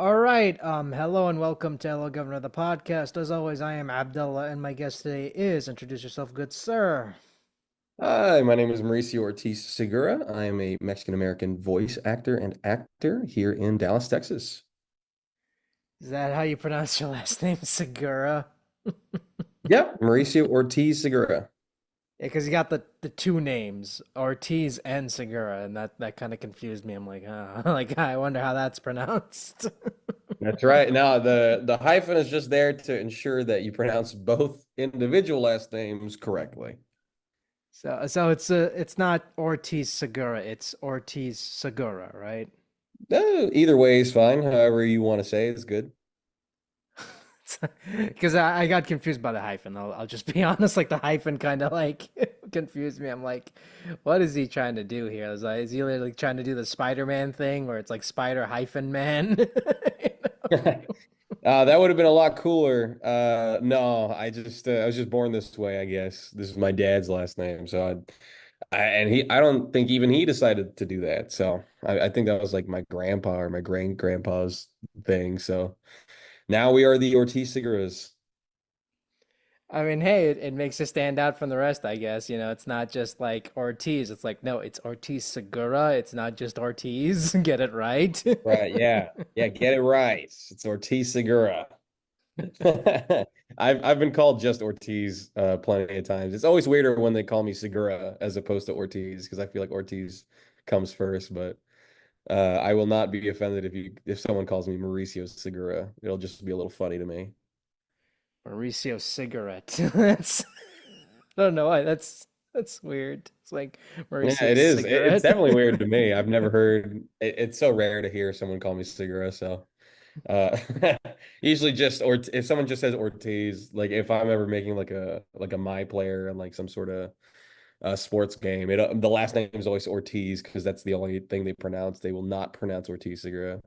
All right. Hello and welcome to Hello Governor the podcast. As always, I am Abdullah, and my guest today is introduce yourself, good sir. Hi, my name is Mauricio Ortiz-Segura. I am a Mexican American voice actor and actor here in Dallas, Texas. Is that how you pronounce your last name, Segura? Yep, Mauricio Ortiz-Segura. Yeah, because you got the two names, Ortiz and Segura, and that kind of confused me. I'm like, like I wonder how that's pronounced. That's right. Now, the hyphen is just there to ensure that you pronounce both individual last names correctly. So it's not Ortiz Segura, it's Ortiz Segura, right? Either way is fine. However you want to say is good. Because I got confused by the hyphen. I'll just be honest. Like the hyphen kind of like confused me. I'm like, what is he trying to do here? Is he literally trying to do the Spider-Man thing where it's like Spider hyphen man? That would have been a lot cooler. No, I was just born this way, I guess. This is my dad's last name, so I don't think even he decided to do that. So I think that was like my grandpa or my great grandpa's thing. So now we are the Ortiz Seguras. I mean, hey, it makes it stand out from the rest, I guess. It's not just like Ortiz. It's like, no, it's Ortiz Segura. It's not just Ortiz. Get it right. Right, yeah. Yeah, get it right. It's Ortiz Segura. I've been called just Ortiz plenty of times. It's always weirder when they call me Segura as opposed to Ortiz because I feel like Ortiz comes first, but I will not be offended if someone calls me Mauricio Segura. It'll just be a little funny to me. Mauricio cigarette. That's I don't know why. That's weird. It's like Yeah, Mauricio it is. It's cigarette. definitely weird to me. I've never heard it's so rare to hear someone call me Segura, so uh usually just or if someone just says Ortiz, like if I'm ever making like a my player and like some sort of sports game. The last name is always Ortiz because that's the only thing they pronounce. They will not pronounce Ortiz Segura.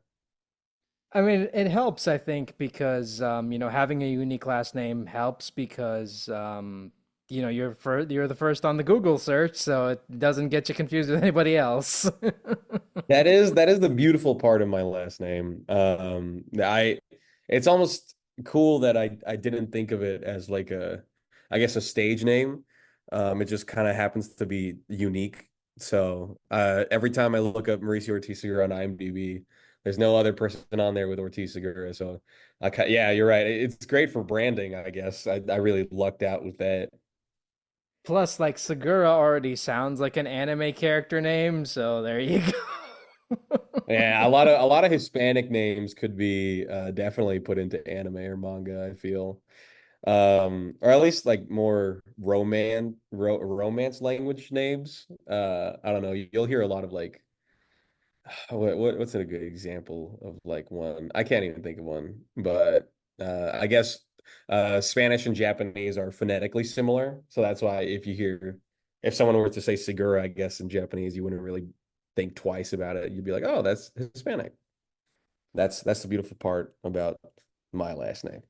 I mean, it helps, I think, because having a unique last name helps because you're the first on the Google search, so it doesn't get you confused with anybody else. That is the beautiful part of my last name. I it's almost cool that I didn't think of it as like I guess a stage name. It just kind of happens to be unique. So every time I look up Mauricio Ortiz Segura on IMDb, there's no other person on there with Ortiz Segura. So yeah, you're right. It's great for branding, I guess. I really lucked out with that. Plus, like Segura already sounds like an anime character name, so there you go. Yeah, a lot of Hispanic names could be definitely put into anime or manga, I feel. Or at least like more romance language names. I don't know. You'll hear a lot of like what's a good example of like one? I can't even think of one, but I guess Spanish and Japanese are phonetically similar. So that's why if someone were to say Segura, I guess in Japanese, you wouldn't really think twice about it. You'd be like, oh, that's Hispanic. That's the beautiful part about my last name.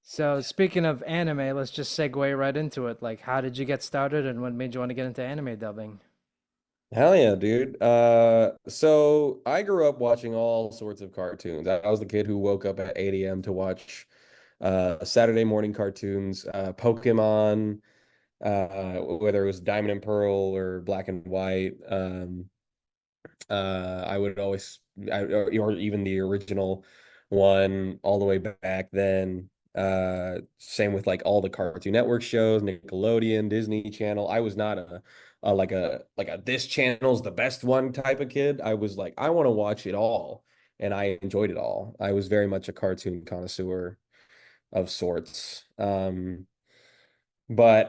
So, speaking of anime, let's just segue right into it. Like, how did you get started and what made you want to get into anime dubbing? Hell yeah, dude. So I grew up watching all sorts of cartoons. I was the kid who woke up at 8 a.m. to watch Saturday morning cartoons, Pokemon, whether it was Diamond and Pearl or Black and White. I would always, or even the original one all the way back then. Same with like all the Cartoon Network shows, Nickelodeon, Disney Channel. I was not a this channel's the best one type of kid. I was like, I want to watch it all, and I enjoyed it all. I was very much a cartoon connoisseur of sorts. But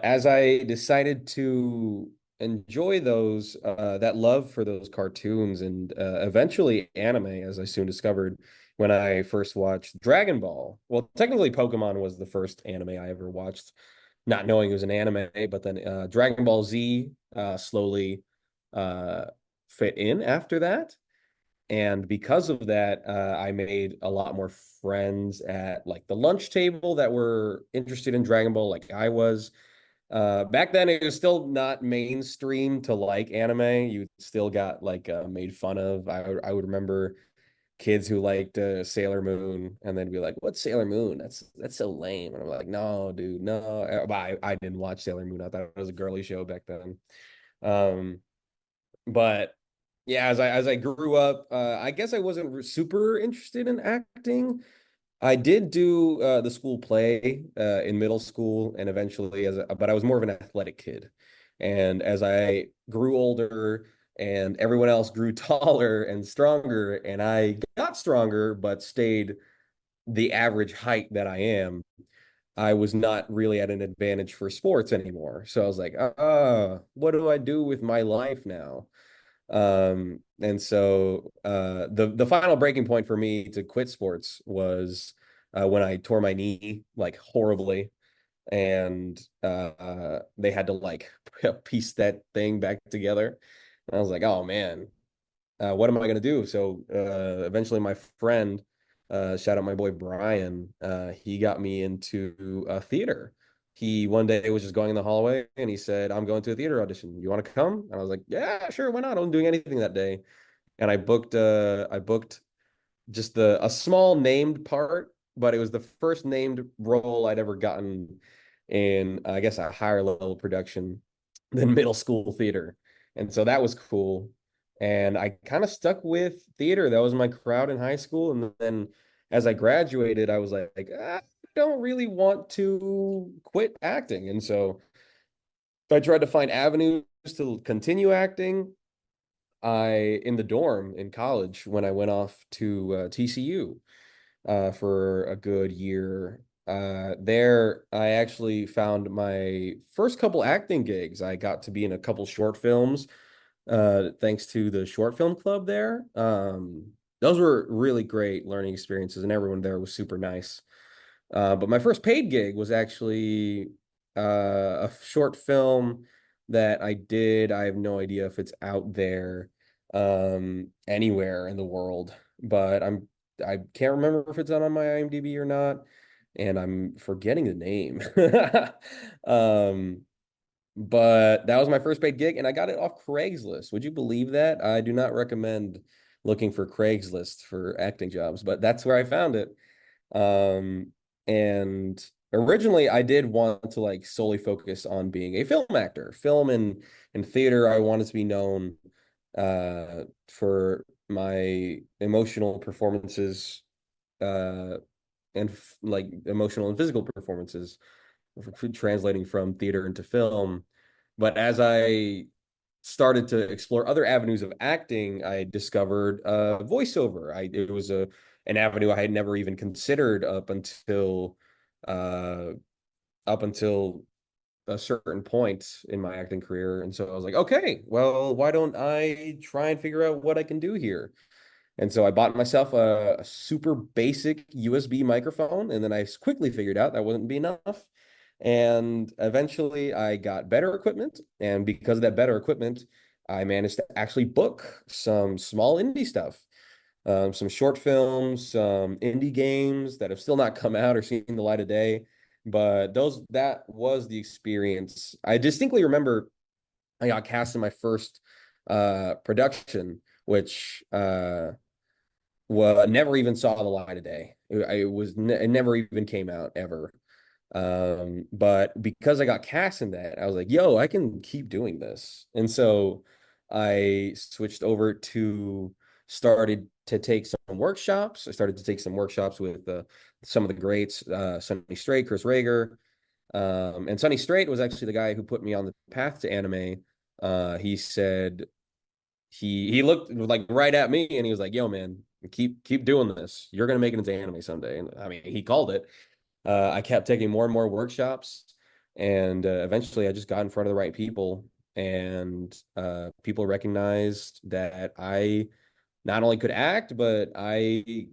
as I decided to enjoy that love for those cartoons and eventually anime, as I soon discovered when I first watched Dragon Ball. Well, technically, Pokemon was the first anime I ever watched, not knowing it was an anime, but then Dragon Ball Z slowly uh, fit in after that. And because of that, I made a lot more friends at like the lunch table that were interested in Dragon Ball, like I was. Back then, it was still not mainstream to like anime. You still got like made fun of. I would remember kids who liked Sailor Moon, and then be like, "What's Sailor Moon? That's so lame." And I'm like, "No, dude, no." But I didn't watch Sailor Moon. I thought it was a girly show back then. Um, but yeah, as I grew up, I guess I wasn't super interested in acting. I did do the school play in middle school and eventually but I was more of an athletic kid. And as I grew older and everyone else grew taller and stronger, and I got stronger but stayed the average height that I am, I was not really at an advantage for sports anymore. So I was like, what do I do with my life now? And so the final breaking point for me to quit sports was when I tore my knee like horribly, and they had to like piece that thing back together. And I was like, oh man, what am I going to do? So eventually, my friend, shout out my boy Brian, he got me into theater. He one day was just going in the hallway and he said, "I'm going to a theater audition. You want to come?" And I was like, "Yeah, sure, why not? I'm doing anything that day." And I booked just a small named part, but it was the first named role I'd ever gotten in, I guess, a higher level production than middle school theater. And so that was cool. And I kind of stuck with theater. That was my crowd in high school. And then as I graduated, I was like, I don't really want to quit acting. And so I tried to find avenues to continue acting. In the dorm in college when I went off to TCU for a good year. There, I actually found my first couple acting gigs. I got to be in a couple short films, thanks to the short film club there. Those were really great learning experiences, and everyone there was super nice. But my first paid gig was actually a short film that I did. I have no idea if it's out there anywhere in the world, but I can't remember if it's out on my IMDb or not, and I'm forgetting the name. Um, but that was my first paid gig, and I got it off Craigslist. Would you believe that? I do not recommend looking for Craigslist for acting jobs, but that's where I found it. Um, and originally I did want to like solely focus on being a film actor. Film and theater, I wanted to be known for my emotional performances and like emotional and physical performances translating from theater into film. But as I started to explore other avenues of acting, I discovered voiceover. It was a an avenue I had never even considered uh, up until a certain point in my acting career. And so I was like, okay, well, why don't I try and figure out what I can do here? And so I bought myself a super basic USB microphone, and then I quickly figured out that wouldn't be enough. And eventually I got better equipment. And because of that better equipment, I managed to actually book some small indie stuff, some short films, some indie games that have still not come out or seen the light of day. But that was the experience. I distinctly remember I got cast in my first production, which never even saw the light of day. It never even came out ever. But because I got cast in that, I was like, yo, I can keep doing this. And so I switched over to started to take some workshops. I started to take some workshops with some of the greats, Sonny Strait, Chris Rager. And Sonny Strait was actually the guy who put me on the path to anime. He said he looked like right at me and he was like, "Yo, man, keep doing this. You're gonna make it into anime someday." And I mean, he called it. I kept taking more and more workshops, and eventually, I just got in front of the right people, and people recognized that I not only could act, but I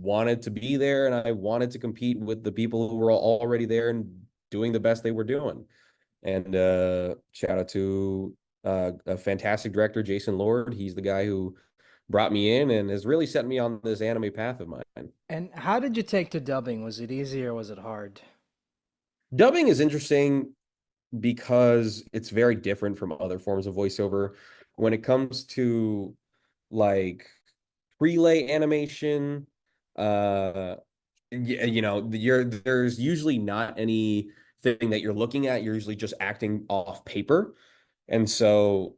wanted to be there, and I wanted to compete with the people who were already there and doing the best they were doing. And shout out to a fantastic director, Jason Lord. He's the guy who brought me in and has really set me on this anime path of mine. And how did you take to dubbing? Was it easy or was it hard? Dubbing is interesting because it's very different from other forms of voiceover. When it comes to like prelay animation. Uh, there's usually not anything that you're looking at. You're usually just acting off paper, and so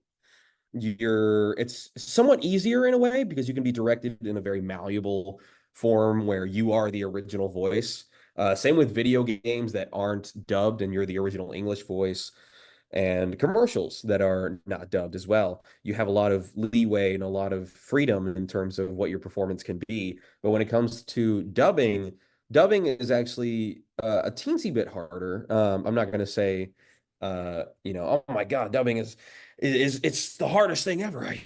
it's somewhat easier in a way because you can be directed in a very malleable form where you are the original voice. Same with video games that aren't dubbed and you're the original English voice, and commercials that are not dubbed as well. You have a lot of leeway and a lot of freedom in terms of what your performance can be. But when it comes to dubbing, dubbing is actually a teensy bit harder. I'm not going to say, oh my God, dubbing is it's the hardest thing ever. It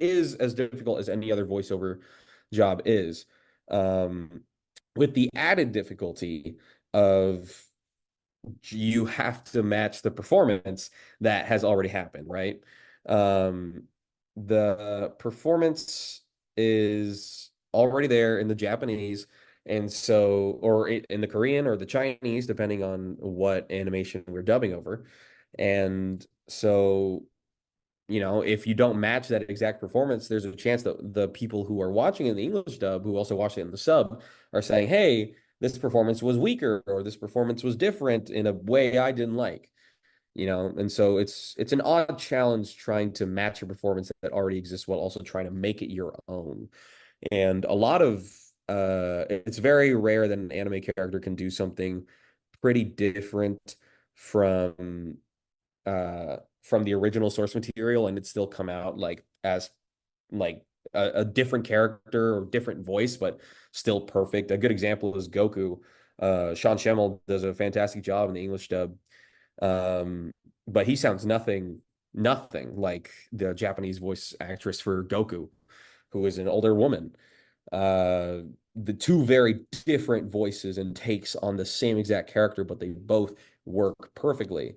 is as difficult as any other voiceover job is, um, with the added difficulty of you have to match the performance that has already happened, right? Um, the performance is already there in the Japanese, and so, or in the Korean or the Chinese, depending on what animation we're dubbing over. And so, if you don't match that exact performance, there's a chance that the people who are watching in the English dub, who also watch it in the sub, are saying, hey, this performance was weaker or this performance was different in a way I didn't like. And so it's an odd challenge trying to match a performance that already exists while also trying to make it your own. And a lot of it's very rare that an anime character can do something pretty different from from the original source material and it still come out like as like a different character or different voice, but still perfect. A good example is Goku. Sean Schemmel does a fantastic job in the English dub, um, but he sounds nothing like the Japanese voice actress for Goku, who is an older woman. Uh, the two very different voices and takes on the same exact character, but they both work perfectly.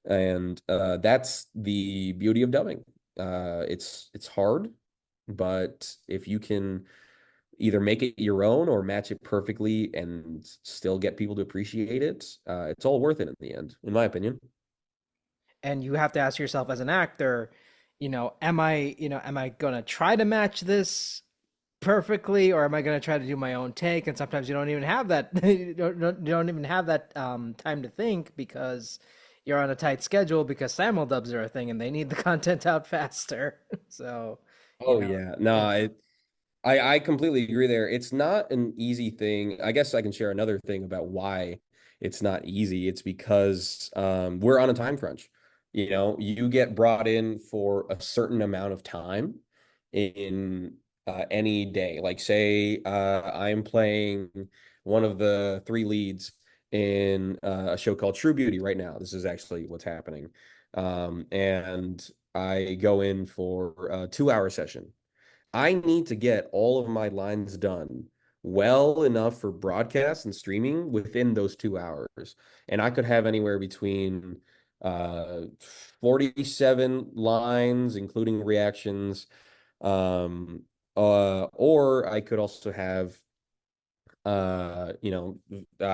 And that's the beauty of dubbing. It's hard, but if you can either make it your own or match it perfectly and still get people to appreciate it, it's all worth it in the end, in my opinion. And you have to ask yourself as an actor, am I gonna try to match this perfectly, or am I going to try to do my own take? And sometimes you don't even have that. You don't even have that time to think because you're on a tight schedule because simuldubs are a thing and they need the content out faster. So, you Oh know, yeah, no, it's I completely agree there. It's not an easy thing. I guess I can share another thing about why it's not easy. It's because we're on a time crunch. You get brought in for a certain amount of time in any day. Like, say, I'm playing one of the three leads in a show called True Beauty right now. This is actually what's happening. And I go in for a 2 hour session. I need to get all of my lines done well enough for broadcast and streaming within those 2 hours. And I could have anywhere between uh 47 lines, including reactions. Or I could also have I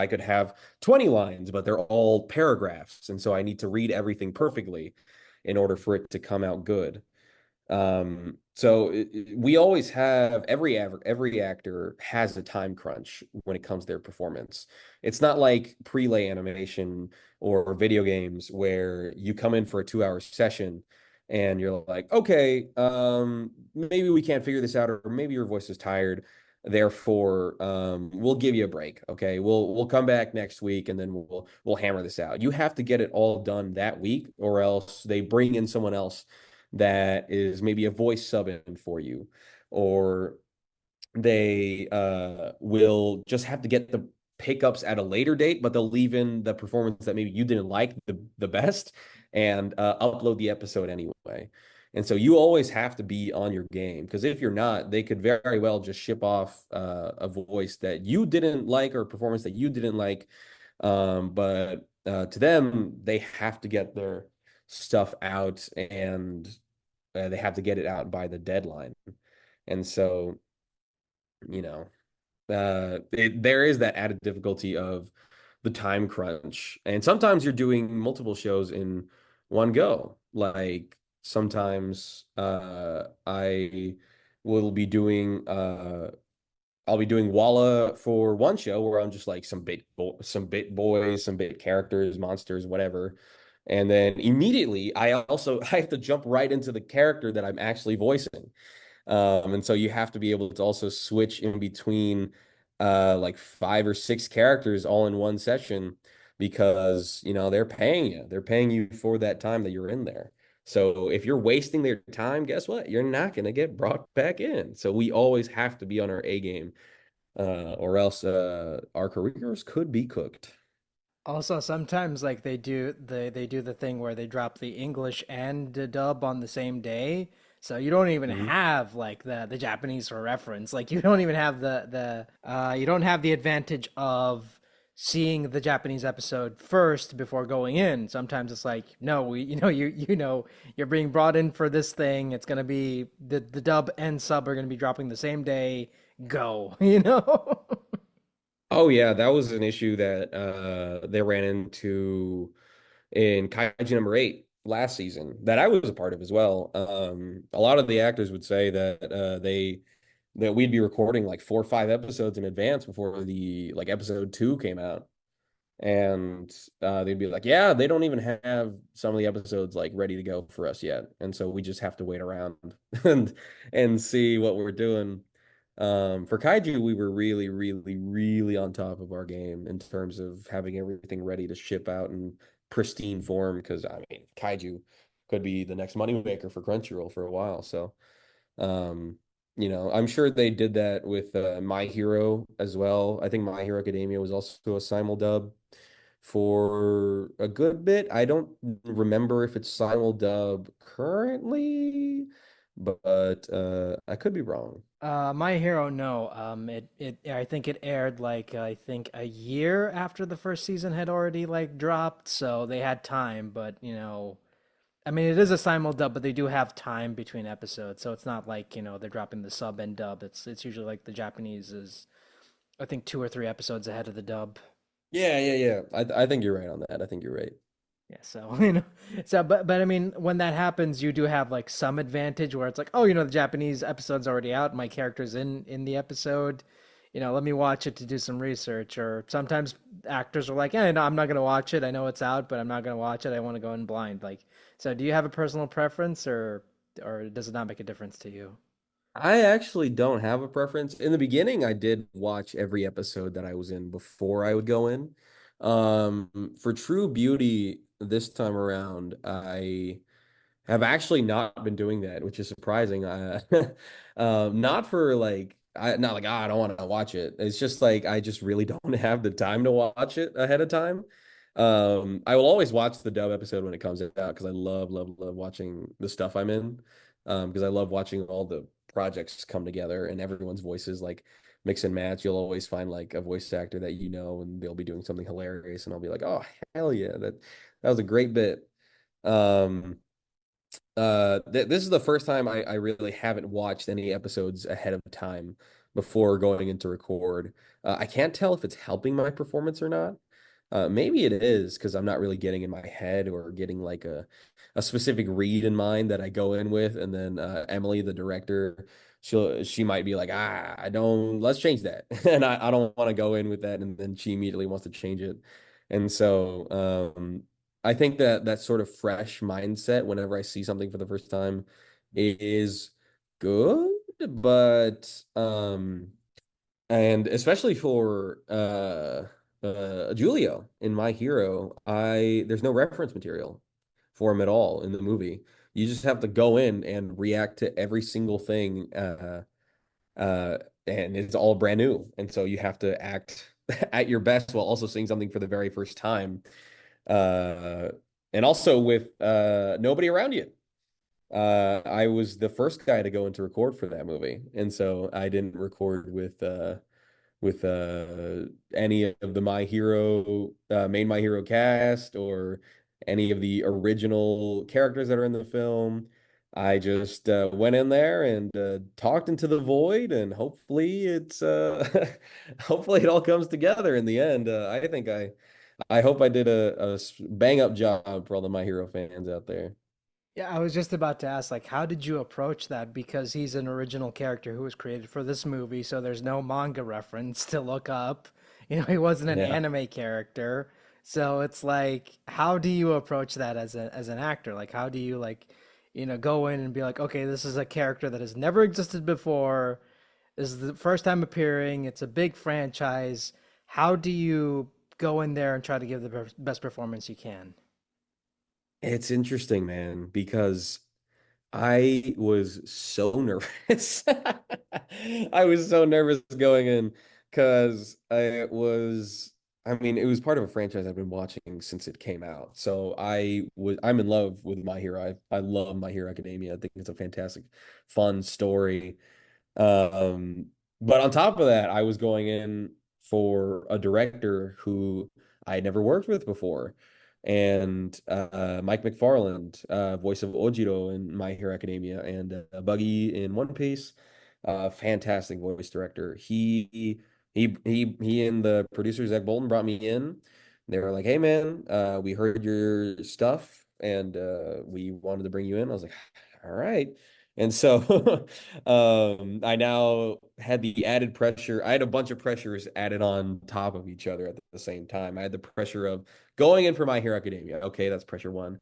could have 20 lines, but they're all paragraphs. And so I need to read everything perfectly in order for it to come out good. So we always have every actor has a time crunch when it comes to their performance. It's not like prelay animation or video games where you come in for a 2 hour session and you're like, okay, maybe we can't figure this out, or maybe your voice is tired. Therefore, we'll give you a break. Okay, we'll come back next week and then we'll hammer this out. You have to get it all done that week, or else they bring in someone else that is maybe a voice sub in for you, or they will just have to get the pickups at a later date, but they'll leave in the performance that maybe you didn't like the best and upload the episode anyway. And so you always have to be on your game because if you're not, they could very well just ship off a voice that you didn't like or a performance that you didn't like. But to them, they have to get their stuff out and they have to get it out by the deadline. And so, you know, there is that added difficulty of the time crunch. And sometimes you're doing multiple shows in one go. Like sometimes I will be doing I'll be doing Walla for one show where I'm just like some bit boys, some bit characters, monsters, whatever. And then immediately I have to jump right into the character that I'm actually voicing. And so you have to be able to also switch in between like five or six characters all in one session because they're paying you. They're paying you for that time that you're in there. So if you're wasting their time, guess what? You're not going to get brought back in. So we always have to be on our A game, or else our careers could be cooked. Also, sometimes like they do the thing where they drop the English and the dub on the same day, so you don't even Mhm. have like the Japanese for reference. Like you don't even have you don't have the advantage of seeing the Japanese episode first before going in. Sometimes it's like, no, you're being brought in for this thing. It's gonna be the dub and sub are gonna be dropping the same day. Go, you know. Oh yeah, that was an issue that they ran into in Kaiju number 8 last season that I was a part of as well. A lot of the actors would say that that we'd be recording like 4 or 5 episodes in advance before the like episode 2 came out. And they'd be like, yeah, they don't even have some of the episodes like ready to go for us yet, and so we just have to wait around and see what we're doing. For Kaiju, we were really, really, really on top of our game in terms of having everything ready to ship out in pristine form, because I mean Kaiju could be the next moneymaker for Crunchyroll for a while. So um, I'm sure they did that with My Hero as well. I think My Hero Academia was also a simuldub for a good bit. I don't remember if it's simuldub currently, but I could be wrong. My Hero, no. I think it aired like I think a year after the first season had already like dropped, so they had time. But I mean, it is a simul dub, but they do have time between episodes, so it's not like they're dropping the sub and dub. It's usually like the Japanese is I think 2 or 3 episodes ahead of the dub. Yeah, yeah, yeah. I think you're right on that. I think you're right. Yeah, so so but I mean, when that happens, you do have like some advantage where it's like, oh, the Japanese episode's already out, my character's in the episode, let me watch it to do some research. Or sometimes actors are like, no, I'm not gonna watch it. I know it's out, but I'm not gonna watch it. I want to go in blind. Like, so do you have a personal preference, or does it not make a difference to you? I actually don't have a preference. In the beginning, I did watch every episode that I was in before I would go in. For True Beauty this time around, I have actually not been doing that, which is surprising. Not for like not like I don't want to watch it. It's just like I just really don't have the time to watch it ahead of time. I will always watch the dub episode when it comes out because I love, love, love watching the stuff I'm in. Because I love watching all the projects come together and everyone's voices like mix and match. You'll always find like a voice actor that and they'll be doing something hilarious, and I'll be like, oh hell yeah, that was a great bit. Um, this is the first time I really haven't watched any episodes ahead of time before going into record. I can't tell if it's helping my performance or not. Maybe it is because I'm not really getting in my head or getting like a specific read in mind that I go in with, and then Emily, the director, she might be like, I don't, let's change that, and I don't want to go in with that, and then she immediately wants to change it, and so I think that that sort of fresh mindset whenever I see something for the first time is good, but and especially for Giulio in My Hero, I there's no reference material for him at all in the movie. You just have to go in and react to every single thing, uh, and it's all brand new. And so you have to act at your best while also seeing something for the very first time, uh, and also with nobody around you. I was the first guy to go into record for that movie, and so I didn't record with any of the My Hero main My Hero cast or any of the original characters that are in the film. I just went in there and talked into the void, and hopefully it's hopefully it all comes together in the end. I hope I did a bang up job for all the My Hero fans out there. Yeah, I was just about to ask, like, how did you approach that? Because he's an original character who was created for this movie, so there's no manga reference to look up. You know, he wasn't an Yeah. anime character. So it's like, how do you approach that as an actor? Like, how do you like, go in and be like, okay, this is a character that has never existed before. This is the first time appearing. It's a big franchise. How do you go in there and try to give the best performance you can? It's interesting, man, because I was so nervous. I was so nervous going in because I mean, it was part of a franchise I've been watching since it came out. So I'm in love with My Hero. I love My Hero Academia. I think it's a fantastic, fun story. Um, but on top of that, I was going in for a director who I had never worked with before. And Mike McFarland, voice of Ojiro in My Hero Academia, and Buggy in One Piece, fantastic voice director. He and the producer Zach Bolton brought me in. They were like, "Hey man, we heard your stuff, and we wanted to bring you in." I was like, "All right." And so I now had the added pressure. I had a bunch of pressures added on top of each other at the same time. I had the pressure of going in for My Hero Academia. Okay, that's pressure one.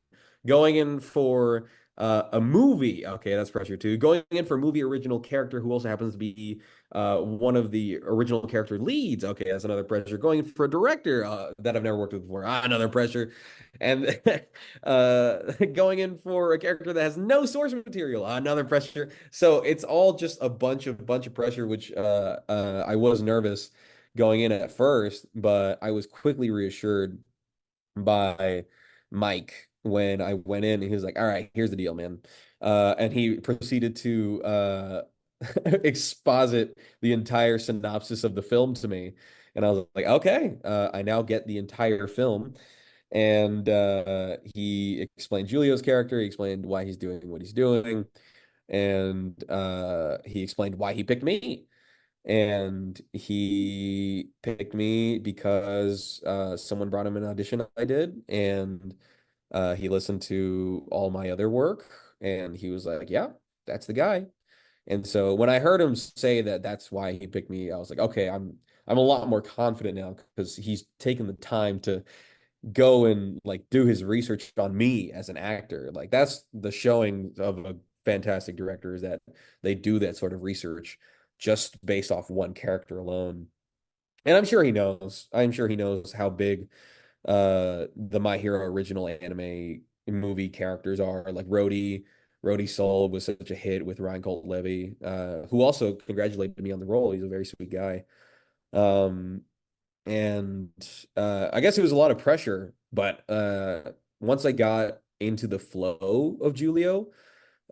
Going in for a movie. Okay, that's pressure two. Going in for a movie original character who also happens to be one of the original character leads. Okay, that's another pressure. Going in for a director that I've never worked with before. Another pressure. And going in for a character that has no source material, another pressure. So it's all just a bunch of pressure, which I was nervous going in at first, but I was quickly reassured by Mike when I went in. And he was like, "All right, here's the deal, man," and he proceeded to exposit the entire synopsis of the film to me, and I was like, "Okay, I now get the entire film." And he explained Julio's character. He explained why he's doing what he's doing, and he explained why he picked me. And he picked me because someone brought him an audition I did, and he listened to all my other work, and he was like, "Yeah, that's the guy." And so when I heard him say that that's why he picked me, I was like, "Okay, I'm a lot more confident now because he's taken the time to go and like do his research on me as an actor." Like that's the showing of a fantastic director is that they do that sort of research just based off one character alone. And I'm sure he knows. I'm sure he knows how big the My Hero original anime movie characters are. Like Rhodey Soul was such a hit with Ryan Colt Levy, who also congratulated me on the role. He's a very sweet guy. Um, and I guess it was a lot of pressure, but once I got into the flow of Julio,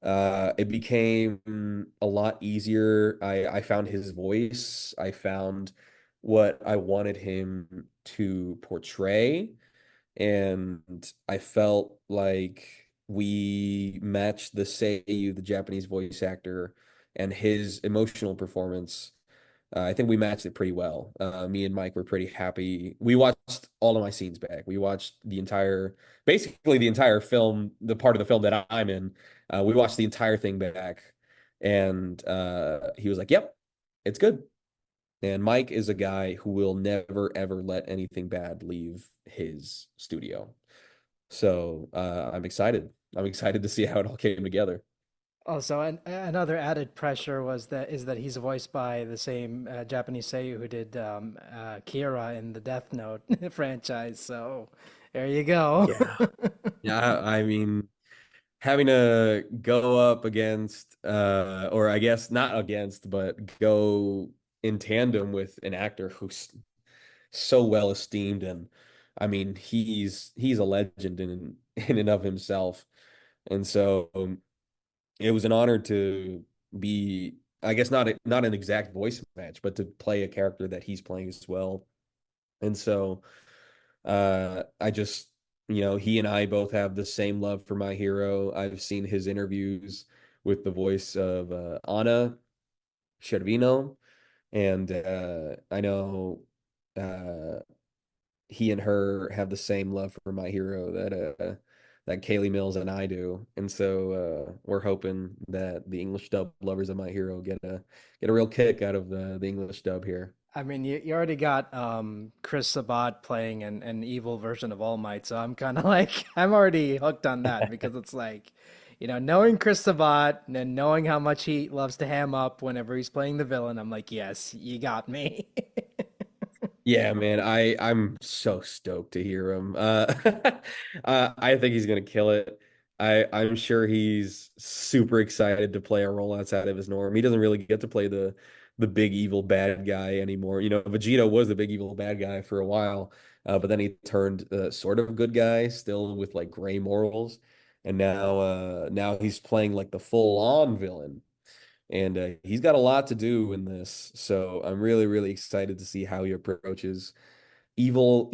it became a lot easier. I found his voice. I found what I wanted him to portray, and I felt like we matched the Seiyu, the Japanese voice actor, and his emotional performance. I think we matched it pretty well. Me and Mike were pretty happy. We watched all of my scenes back. We watched basically the entire film, the part of the film that I'm in. We watched the entire thing back, and he was like, "Yep, it's good." And Mike is a guy who will never ever let anything bad leave his studio. So I'm excited. I'm excited to see how it all came together. Also, another added pressure is that he's voiced by the same Japanese seiyuu who did Kira in the Death Note franchise. So there you go. Yeah. Yeah, I mean, having to go up against, or I guess not against, but go in tandem with an actor who's so well esteemed, and I mean, he's a legend in and of himself. And so it was an honor to be, I guess not an exact voice match, but to play a character that he's playing as well. And so I just, he and I both have the same love for My Hero. I've seen his interviews with the voice of Anna Chervino, and I know uh, he and her have the same love for My Hero that that Kaylee Mills and I do. And so we're hoping that the English dub lovers of My Hero get a real kick out of the English dub here. I mean, you already got Chris Sabat playing an evil version of All Might, so I'm kind of like I'm already hooked on that because it's like, knowing Chris Sabat and knowing how much he loves to ham up whenever he's playing the villain, I'm like, yes, you got me. Yeah, man, I'm so stoked to hear him. I think he's gonna kill it. I'm sure he's super excited to play a role outside of his norm. He doesn't really get to play the big evil bad guy anymore. You know, Vegeta was the big evil bad guy for a while, but then he turned sort of good guy, still with like gray morals, and now he's playing like the full on villain. And he's got a lot to do in this, so I'm really, really excited to see how he approaches evil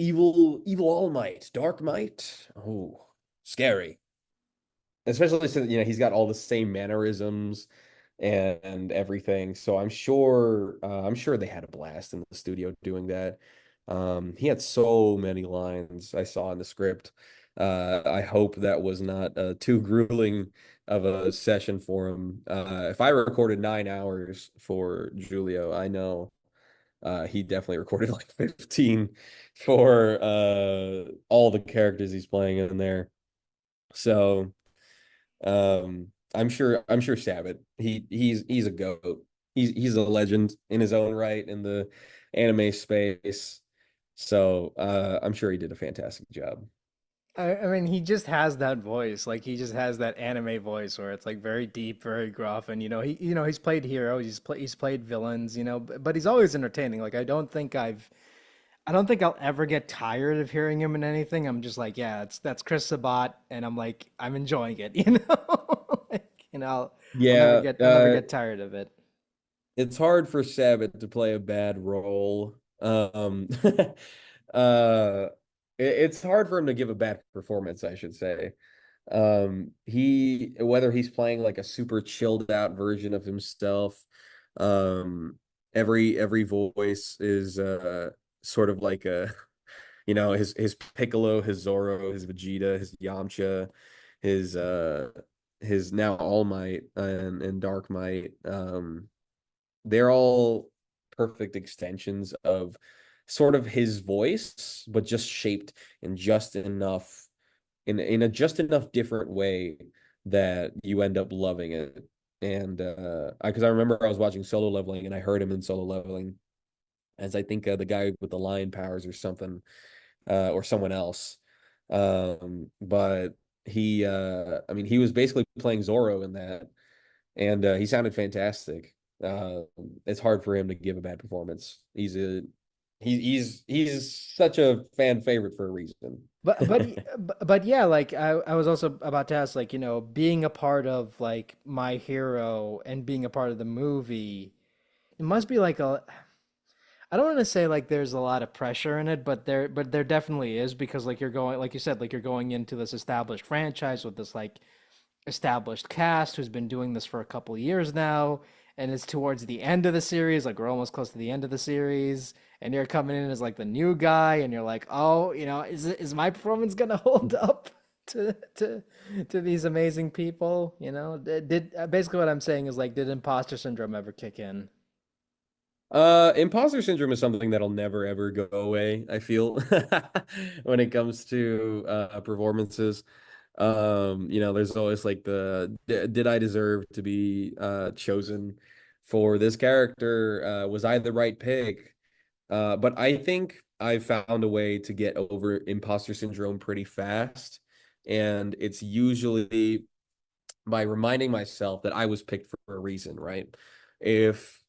All Might, Dark Might. Oh, scary. Especially since he's got all the same mannerisms and everything. So I'm sure they had a blast in the studio doing that. He had so many lines I saw in the script. I hope that was not too grueling of a session for him. If I recorded 9 hours for Giulio, I know he definitely recorded like 15 for all the characters he's playing in there. So I'm sure Sabat. He's a goat. He's a legend in his own right in the anime space. So I'm sure he did a fantastic job. I mean, he just has that voice. Like he just has that anime voice where it's like very deep, very gruff, and he's played heroes, he's played villains, but he's always entertaining. Like I don't think I'll ever get tired of hearing him in anything. I'm just like, yeah, that's Chris Sabat, and I'm enjoying it, Like, Yeah, I'll never get tired of it. it's hard for Sabat to play a bad role. uh, it's hard for him to give a bad performance, I should say. He whether he's playing like a super chilled out version of himself, um, every voice is sort of like a his Piccolo, his Zoro, his Vegeta, his Yamcha, his uh his now All Might and Dark Might. They're all perfect extensions of sort of his voice, but just shaped in just enough in a just enough different way that you end up loving it. And because I remember I was watching Solo Leveling and I heard him in Solo Leveling as I think the guy with the lion powers or something, or someone else. But I mean, he was basically playing Zoro in that, and he sounded fantastic. Uh, it's hard for him to give a bad performance. He's such a fan favorite for a reason. But yeah, like I was also about to ask, like, being a part of like My Hero and being a part of the movie, it must be like I don't want to say like there's a lot of pressure in it, but there definitely is because like you're going like you said like you're going into this established franchise with this like established cast who's been doing this for a couple of years now, and it's towards the end of the series, like we're almost close to the end of the series, and you're coming in as like the new guy, and you're like, oh, is my performance gonna hold up to these amazing people? Basically what I'm saying is like, did imposter syndrome ever kick in? Imposter syndrome is something that'll never ever go away, I feel, when it comes to performances. There's always like did I deserve to be chosen for this character? Was I the right pick? But I think I found a way to get over imposter syndrome pretty fast. And it's usually by reminding myself that I was picked for a reason, right? If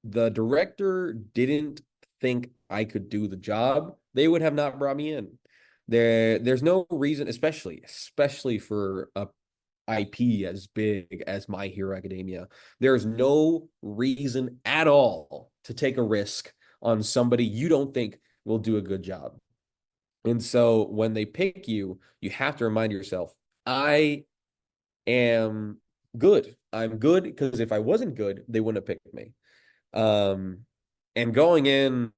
the director didn't think I could do the job, they would have not brought me in. There's no reason, especially for a IP as big as My Hero Academia. There's no reason at all to take a risk on somebody you don't think will do a good job. And so when they pick you, you have to remind yourself, I am good. I'm good because if I wasn't good, they wouldn't have picked me. Um, and going in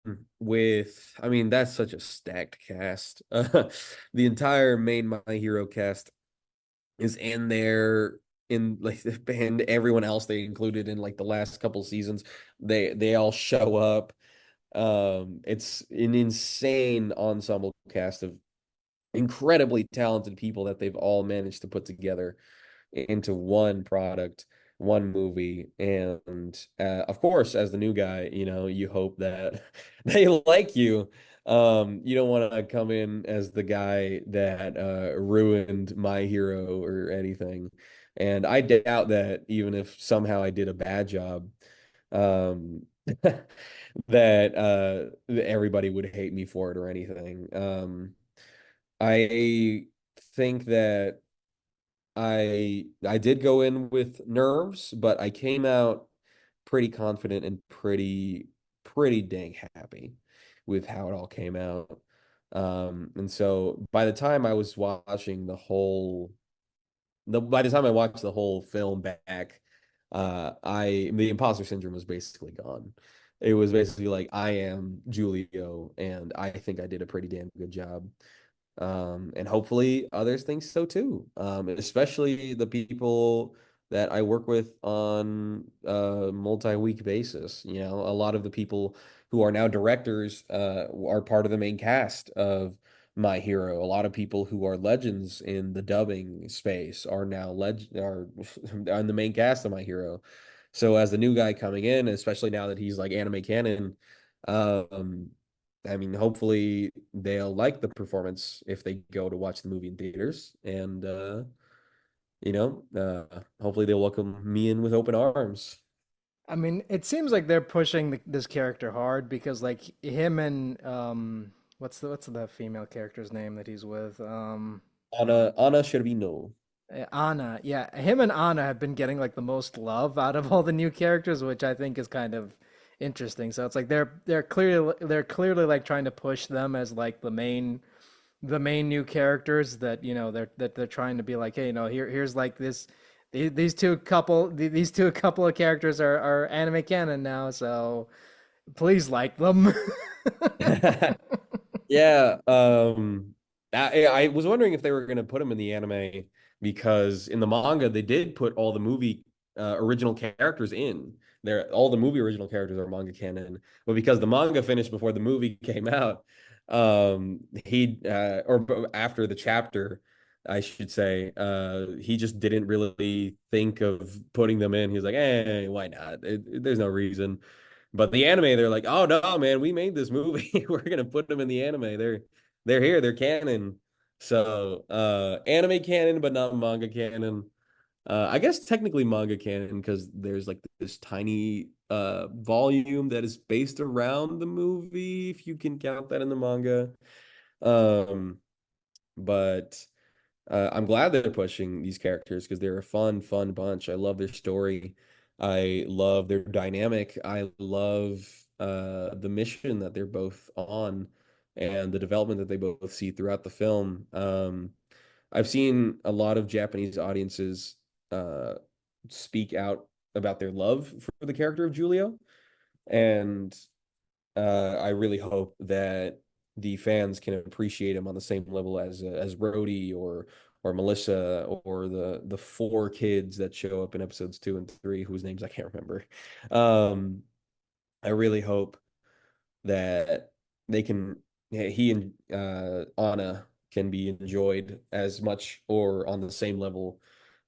I mean, that's such a stacked cast. The entire main My Hero cast is in there in like and everyone else they included in like the last couple seasons. They all show up. It's an insane ensemble cast of incredibly talented people that they've all managed to put together into one product, one movie. And of course, as the new guy, you hope that they like you. You don't want to come in as the guy that ruined My Hero or anything. And I doubt that even if somehow I did a bad job, um, that everybody would hate me for it or anything. I think that I did go in with nerves, but I came out pretty confident and pretty dang happy with how it all came out. And so by the time I was watching by the time I watched the whole film back, the imposter syndrome was basically gone. It was basically like I am Giulio, and I think I did a pretty damn good job. And hopefully others think so too. Especially the people that I work with on a multi-week basis. A lot of the people who are now directors are part of the main cast of My Hero. A lot of people who are legends in the dubbing space are now are on the main cast of My Hero. So as the new guy coming in, especially now that he's like anime canon, um, I mean, hopefully they'll like the performance if they go to watch the movie in theaters, and hopefully they'll welcome me in with open arms. I mean, it seems like they're pushing this character hard because like him and what's the female character's name that he's with? Anna Shervino. Anna. Yeah, him and Anna have been getting like the most love out of all the new characters, which I think is kind of interesting. So it's like they're clearly like trying to push them as like the main new characters that they're trying to be like, hey, here's like this these two couple of characters are anime canon now, so please like them. Yeah, I was wondering if they were going to put him in the anime because in the manga they did put all the movie original characters in there. All the movie original characters are manga canon, but because the manga finished before the movie came out, after the chapter, I should say, he just didn't really think of putting them in. He's like, why not? There's no reason. But the anime, they're like, oh no, man, we made this movie. We're gonna put them in the anime. They're here, they're canon. So anime canon, but not manga canon. I guess technically manga canon because there's like this tiny volume that is based around the movie, if you can count that in the manga. Um, but I'm glad they're pushing these characters because they're a fun bunch. I love their story. I love their dynamic. I love the mission that they're both on and the development that they both see throughout the film. I've seen a lot of Japanese audiences uh, speak out about their love for the character of Julio, and I really hope that the fans can appreciate him on the same level as Rhodey or Melissa or the four kids that show up in episodes 2 and 3, whose names I can't remember. Um, I really hope that they can he and Anna can be enjoyed as much or on the same level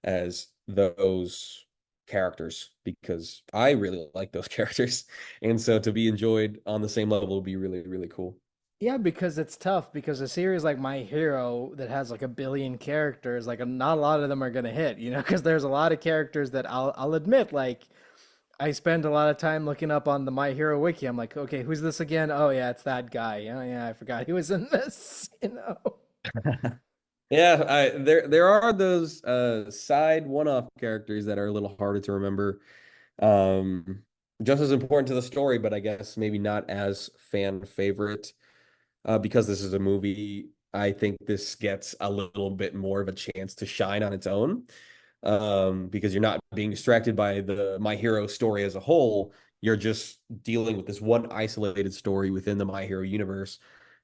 as those characters because I really like those characters. And so to be enjoyed on the same level would be really, really cool. Yeah, because it's tough because a series like My Hero that has like a billion characters, like not a lot of them are gonna hit, because there's a lot of characters that I'll admit, like I spend a lot of time looking up on the My Hero wiki. I'm like, okay, who's this again? Oh yeah, it's that guy. Oh yeah, I forgot he was in this. Yeah, there are those side one-off characters that are a little harder to remember. Um, just as important to the story, but I guess maybe not as fan favorite. Because this is a movie, I think this gets a little bit more of a chance to shine on its own. Because you're not being distracted by the My Hero story as a whole. You're just dealing with this one isolated story within the My Hero universe.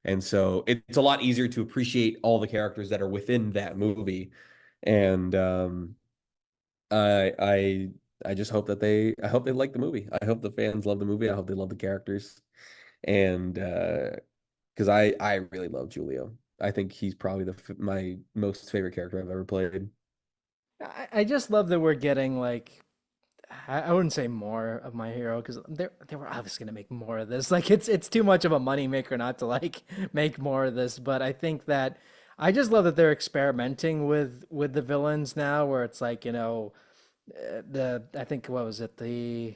And so it's a lot easier to appreciate all the characters that are within that movie. And I I I just hope that I hope they like the movie. I hope the fans love the movie. I hope they love the characters. And because I really love Julio. I think he's probably my most favorite character I've ever played. I just love that we're getting like I wouldn't say more of My Hero because they were obviously gonna make more of this. Like it's too much of a moneymaker not to like make more of this. But I think that I just love that they're experimenting with the villains now, where it's like the I think what was it the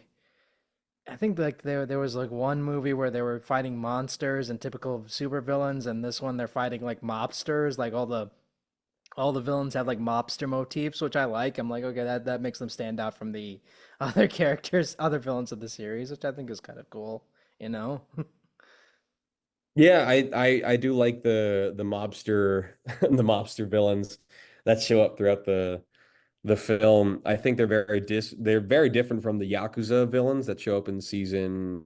I think like there was like one movie where they were fighting monsters and typical supervillains, and this one they're fighting like mobsters, like all the villains have like mobster motifs, which I like. I'm like, okay, that makes them stand out from the other characters, other villains of the series, which I think is kind of cool, you know? Yeah, I do like the mobster the mobster villains that show up throughout the film. I think they're very different from the Yakuza villains that show up in season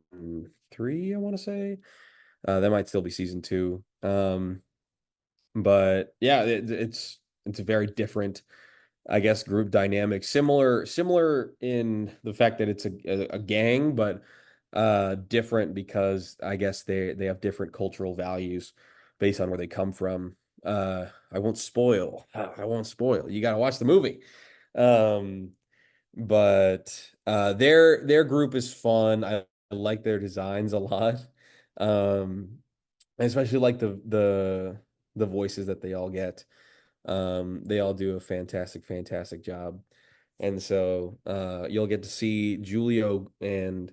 three, I want to say. That might still be season two. But yeah, it's a very different, I guess, group dynamic. Similar in the fact that it's a gang, but different because I guess they have different cultural values based on where they come from. I won't spoil. I won't spoil. You got to watch the movie. Um, but their group is fun. I like their designs a lot. I especially like the voices that they all get. They all do a fantastic job. And so you'll get to see Julio and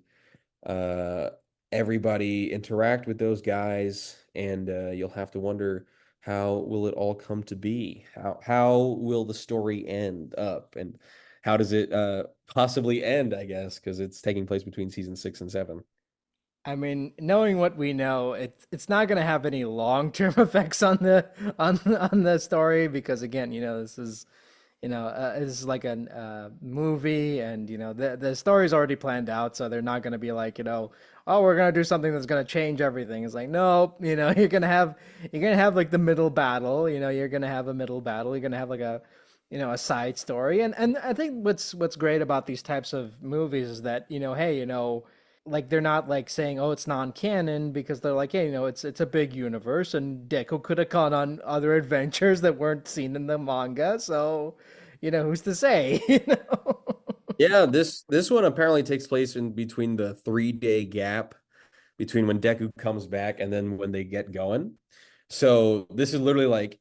uh, everybody interact with those guys, and you'll have to wonder how will it all come to be? How will the story end up, and how does it possibly end? I guess because it's taking place between season six and seven. I mean, knowing what we know, it's not going to have any long-term effects on the story because again, this is this is like a movie, and the story's already planned out, so they're not going to be like, oh, we're going to do something that's going to change everything. It's like, nope, you're going to have like the middle battle, you're going to have a middle battle, you're going to have like a side story. And I think what's great about these types of movies is that, hey, like they're not like saying, oh, it's non-canon because they're like, hey, it's a big universe, and Deku could have gone on other adventures that weren't seen in the manga. So, who's to say? Yeah, this one apparently takes place in between the 3 day gap between when Deku comes back and then when they get going. So this is literally like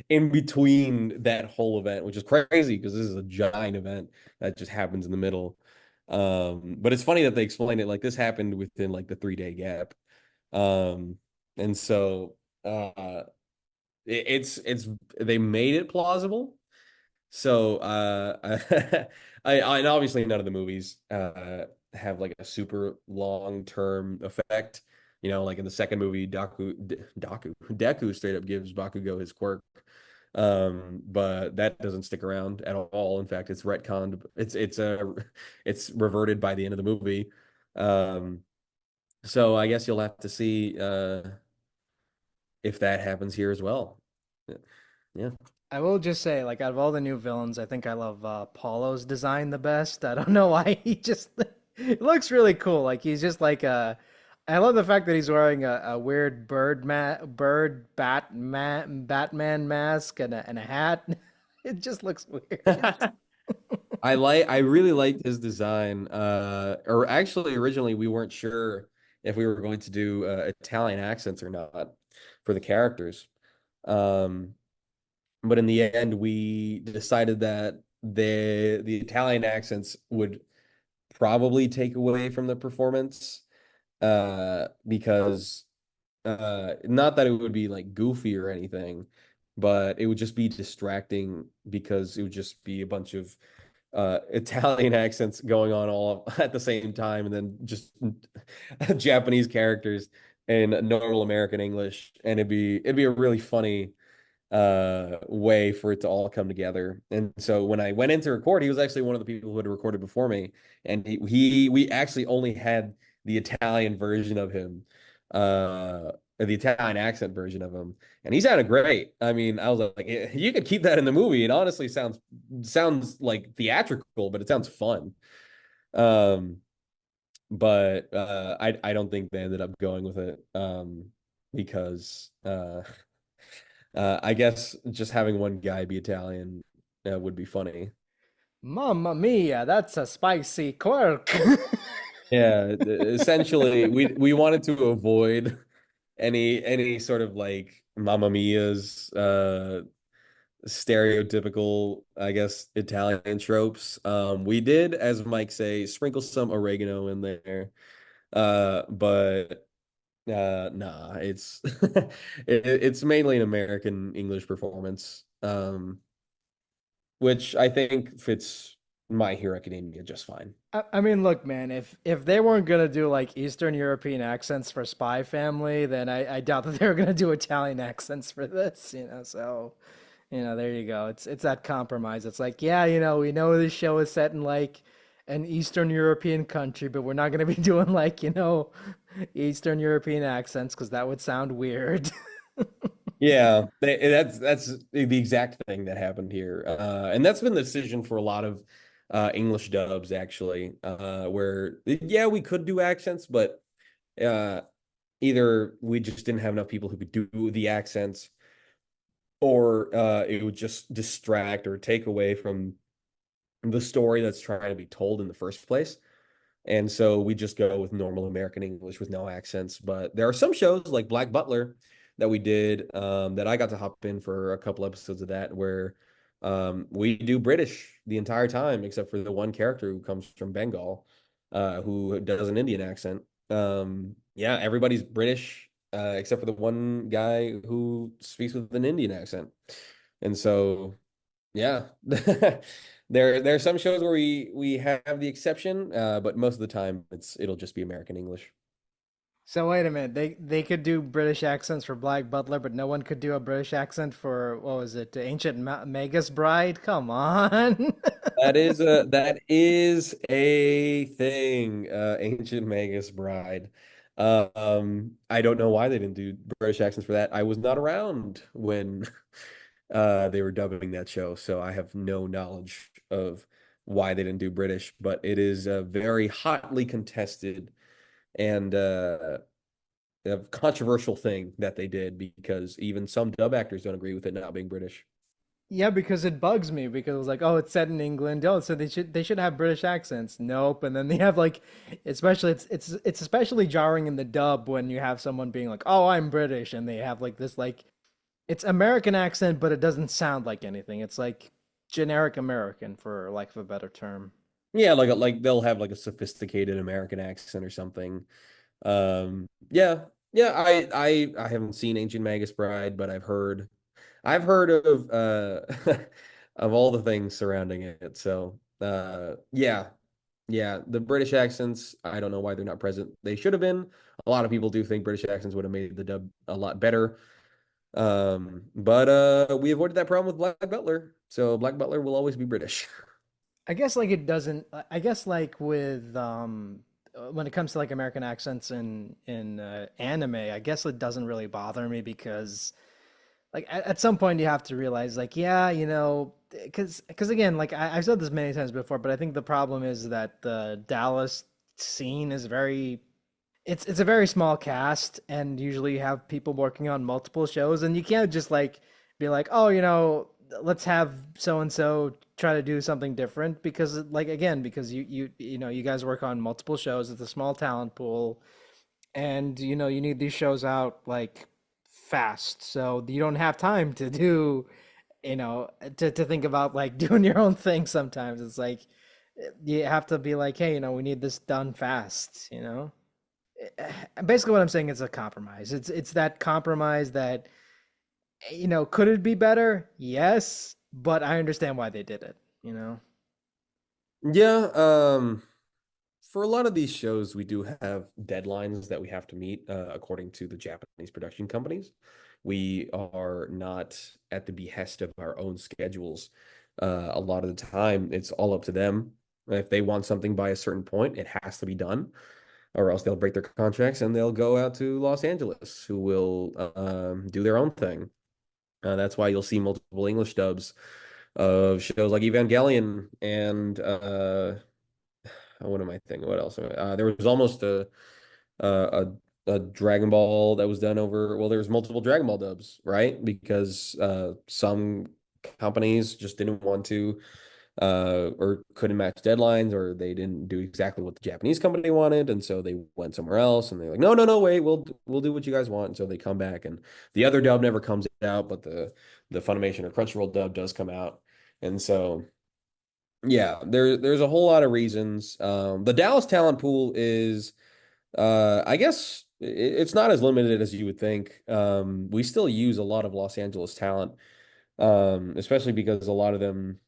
in between that whole event, which is crazy because this is a giant event that just happens in the middle. But it's funny that they explain it like this happened within like the 3 day gap. Um, and so it's they made it plausible. So and obviously none of the movies have like a super long-term effect. Like in the second movie, Deku straight up gives Bakugo his quirk. But that doesn't stick around at all. In fact, it's retconned. It's reverted by the end of the movie. Um, so I guess you'll have to see if that happens here as well. Yeah. I will just say, like, out of all the new villains, I think I love Paulo's design the best. I don't know why he just it looks really cool. Like he's just like a. I love the fact that he's wearing a weird Batman mask and a hat. It just looks weird. I really liked his design. Or actually, originally we weren't sure if we were going to do Italian accents or not for the characters. Um, but in the end, we decided that the Italian accents would probably take away from the performance. Because not that it would be like goofy or anything, but it would just be distracting because it would just be a bunch of Italian accents going on all at the same time, and then just Japanese characters and normal American English, and it'd be a really funny way for it to all come together. And so when I went in to record, he was actually one of the people who had recorded before me, and we actually only had the Italian version of him. or the Italian accent version of him, and he sounded great. I mean, I was like, you could keep that in the movie. It honestly sounds like theatrical, but it sounds fun. Um, but I don't think they ended up going with it because I guess just having one guy be Italian would be funny. Mamma mia, that's a spicy quirk. Yeah, essentially, we wanted to avoid any sort of like Mamma Mia's stereotypical, I guess, Italian tropes. We did, as Mike say, sprinkle some oregano in there. But nah, it's it's mainly an American English performance, which I think fits My Hero Academia just fine. I mean, look, man, if they weren't gonna do like Eastern European accents for Spy Family, then I doubt that they were gonna do Italian accents for this, you know. So, you know, there you go. It's that compromise. It's like, yeah, you know, we know this show is set in like an Eastern European country, but we're not gonna be doing like, you know, Eastern European accents because that would sound weird. Yeah, that's the exact thing that happened here, and that's been the decision for a lot of English dubs actually, where yeah we could do accents, but uh, either we just didn't have enough people who could do the accents, or it would just distract or take away from the story that's trying to be told in the first place. And so we just go with normal American English with no accents. But there are some shows like Black Butler that we did that I got to hop in for a couple episodes of that where we do British the entire time, except for the one character who comes from Bengal, who does an Indian accent. Yeah, everybody's British except for the one guy who speaks with an Indian accent. And so yeah. There are some shows where we have the exception, but most of the time it'll just be American English. So wait a minute, they could do British accents for Black Butler, but no one could do a British accent for what was it, Ancient Magus Bride? Come on. That is a thing, Ancient Magus Bride. I don't know why they didn't do British accents for that. I was not around when they were dubbing that show, so I have no knowledge of why they didn't do British, but it is a very hotly contested and a controversial thing that they did because even some dub actors don't agree with it not being British. Yeah, because it bugs me because it was like, oh, it's set in England. Oh, so they should have British accents. Nope. And then they have like, especially it's especially jarring in the dub when you have someone being like, oh, I'm British, and they have like this like it's American accent, but it doesn't sound like anything. It's like generic American for lack of a better term. Yeah, like they'll have like a sophisticated American accent or something. Yeah, yeah. I haven't seen Ancient Magus Bride, but I've heard of of all the things surrounding it. So yeah, yeah. The British accents, I don't know why they're not present. They should have been. A lot of people do think British accents would have made the dub a lot better. But we avoided that problem with Black Butler. So Black Butler will always be British. I guess like it doesn't. I guess like with when it comes to like American accents in anime, I guess it doesn't really bother me because like at some point you have to realize like yeah, you know, because again like I've said this many times before, but I think the problem is that the Dallas scene is very it's a very small cast, and usually you have people working on multiple shows, and you can't just like be like, oh, you know, let's have so and so try to do something different because like again because you know you guys work on multiple shows. It's a small talent pool, and you know you need these shows out like fast, so you don't have time to do you know to think about like doing your own thing. Sometimes it's like you have to be like, hey, you know, we need this done fast, you know. Basically what I'm saying is a compromise. It's that compromise that you know, could it be better? Yes, but I understand why they did it, you know. Yeah, for a lot of these shows, we do have deadlines that we have to meet according to the Japanese production companies. We are not at the behest of our own schedules. A lot of the time, it's all up to them. If they want something by a certain point, it has to be done. or else they'll break their contracts and they'll go out to Los Angeles, who will do their own thing. That's why you'll see multiple English dubs of shows like Evangelion and what am I thinking? What else? There was almost a Dragon Ball that was done over. Well, there was multiple Dragon Ball dubs, right? Because some companies just didn't want to or couldn't match deadlines, or they didn't do exactly what the Japanese company wanted, and so they went somewhere else. And they're like, no, no, no, wait, we'll do what you guys want. And so they come back, and the other dub never comes out, but the Funimation or Crunchyroll dub does come out. And so yeah, there's a whole lot of reasons. The Dallas talent pool is, I guess it's not as limited as you would think. We still use a lot of Los Angeles talent, especially because a lot of them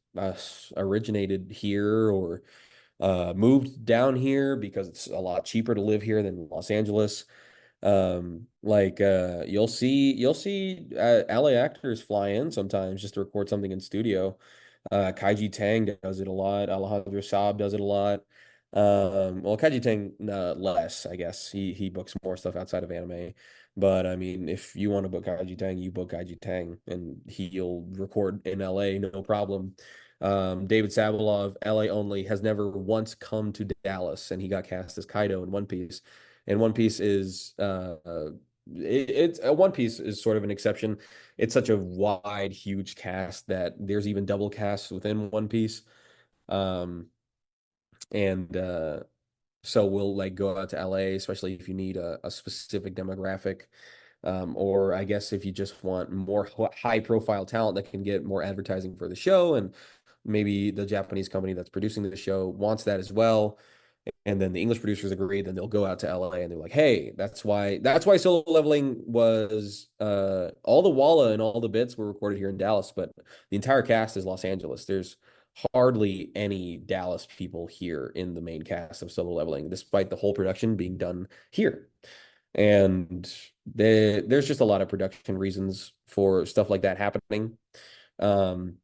originated here or moved down here because it's a lot cheaper to live here than Los Angeles. You'll see LA actors fly in sometimes just to record something in studio. Kaiji Tang does it a lot. Alejandro Saab does it a lot. Well, Kaiji Tang less, I guess. He books more stuff outside of anime. But I mean, if you want to book Kaiji Tang, you book Kaiji Tang, and he'll record in LA, no problem. David Sabalov, LA only, has never once come to Dallas, and he got cast as Kaido in One Piece. And One Piece is it's One Piece is sort of an exception. It's such a wide, huge cast that there's even double casts within One Piece. Um, and So we'll like go out to LA, especially if you need a specific demographic. Or I guess if you just want more high profile talent that can get more advertising for the show, and maybe the Japanese company that's producing the show wants that as well, and then the English producers agree, then they'll go out to LA and they're like, hey, that's why Solo Leveling was all the Walla and all the bits were recorded here in Dallas, but the entire cast is Los Angeles. There's hardly any Dallas people here in the main cast of Solo Leveling, despite the whole production being done here. And there's just a lot of production reasons for stuff like that happening. Um,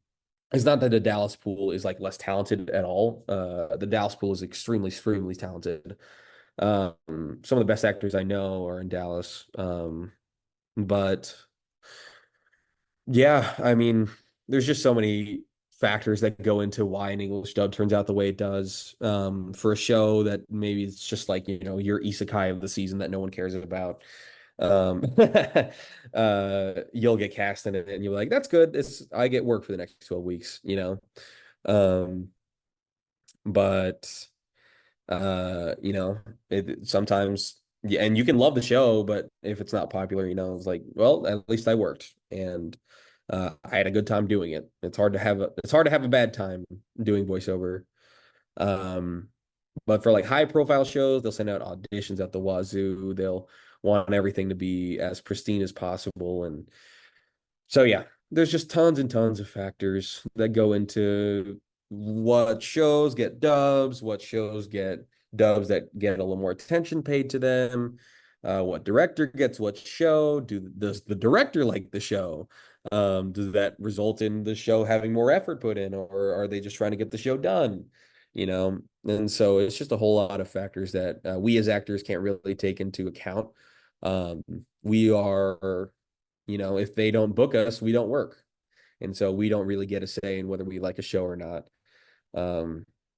it's not that the Dallas pool is like less talented at all. The Dallas pool is extremely, extremely talented. Some of the best actors I know are in Dallas. But yeah, I mean, there's just so many factors that go into why an English dub turns out the way it does. For a show that maybe it's just like, your isekai of the season that no one cares about. Um, you'll get cast in it and you're like, that's good. I get work for the next 12 weeks. Um, but sometimes yeah, and you can love the show, but if it's not popular, it's like, well, at least I worked and I had a good time doing it. It's hard to have a bad time doing voiceover. Um, but for like high profile shows, they'll send out auditions at the wazoo. They'll want everything to be as pristine as possible. And so, yeah, there's just tons and tons of factors that go into what shows get dubs, what shows get dubs that get a little more attention paid to them, what director gets what show. Does the director like the show? Does that result in the show having more effort put in, or are they just trying to get the show done? And so it's just a whole lot of factors that we as actors can't really take into account. Um, we are if they don't book us, we don't work. And so we don't really get a say in whether we like a show or not.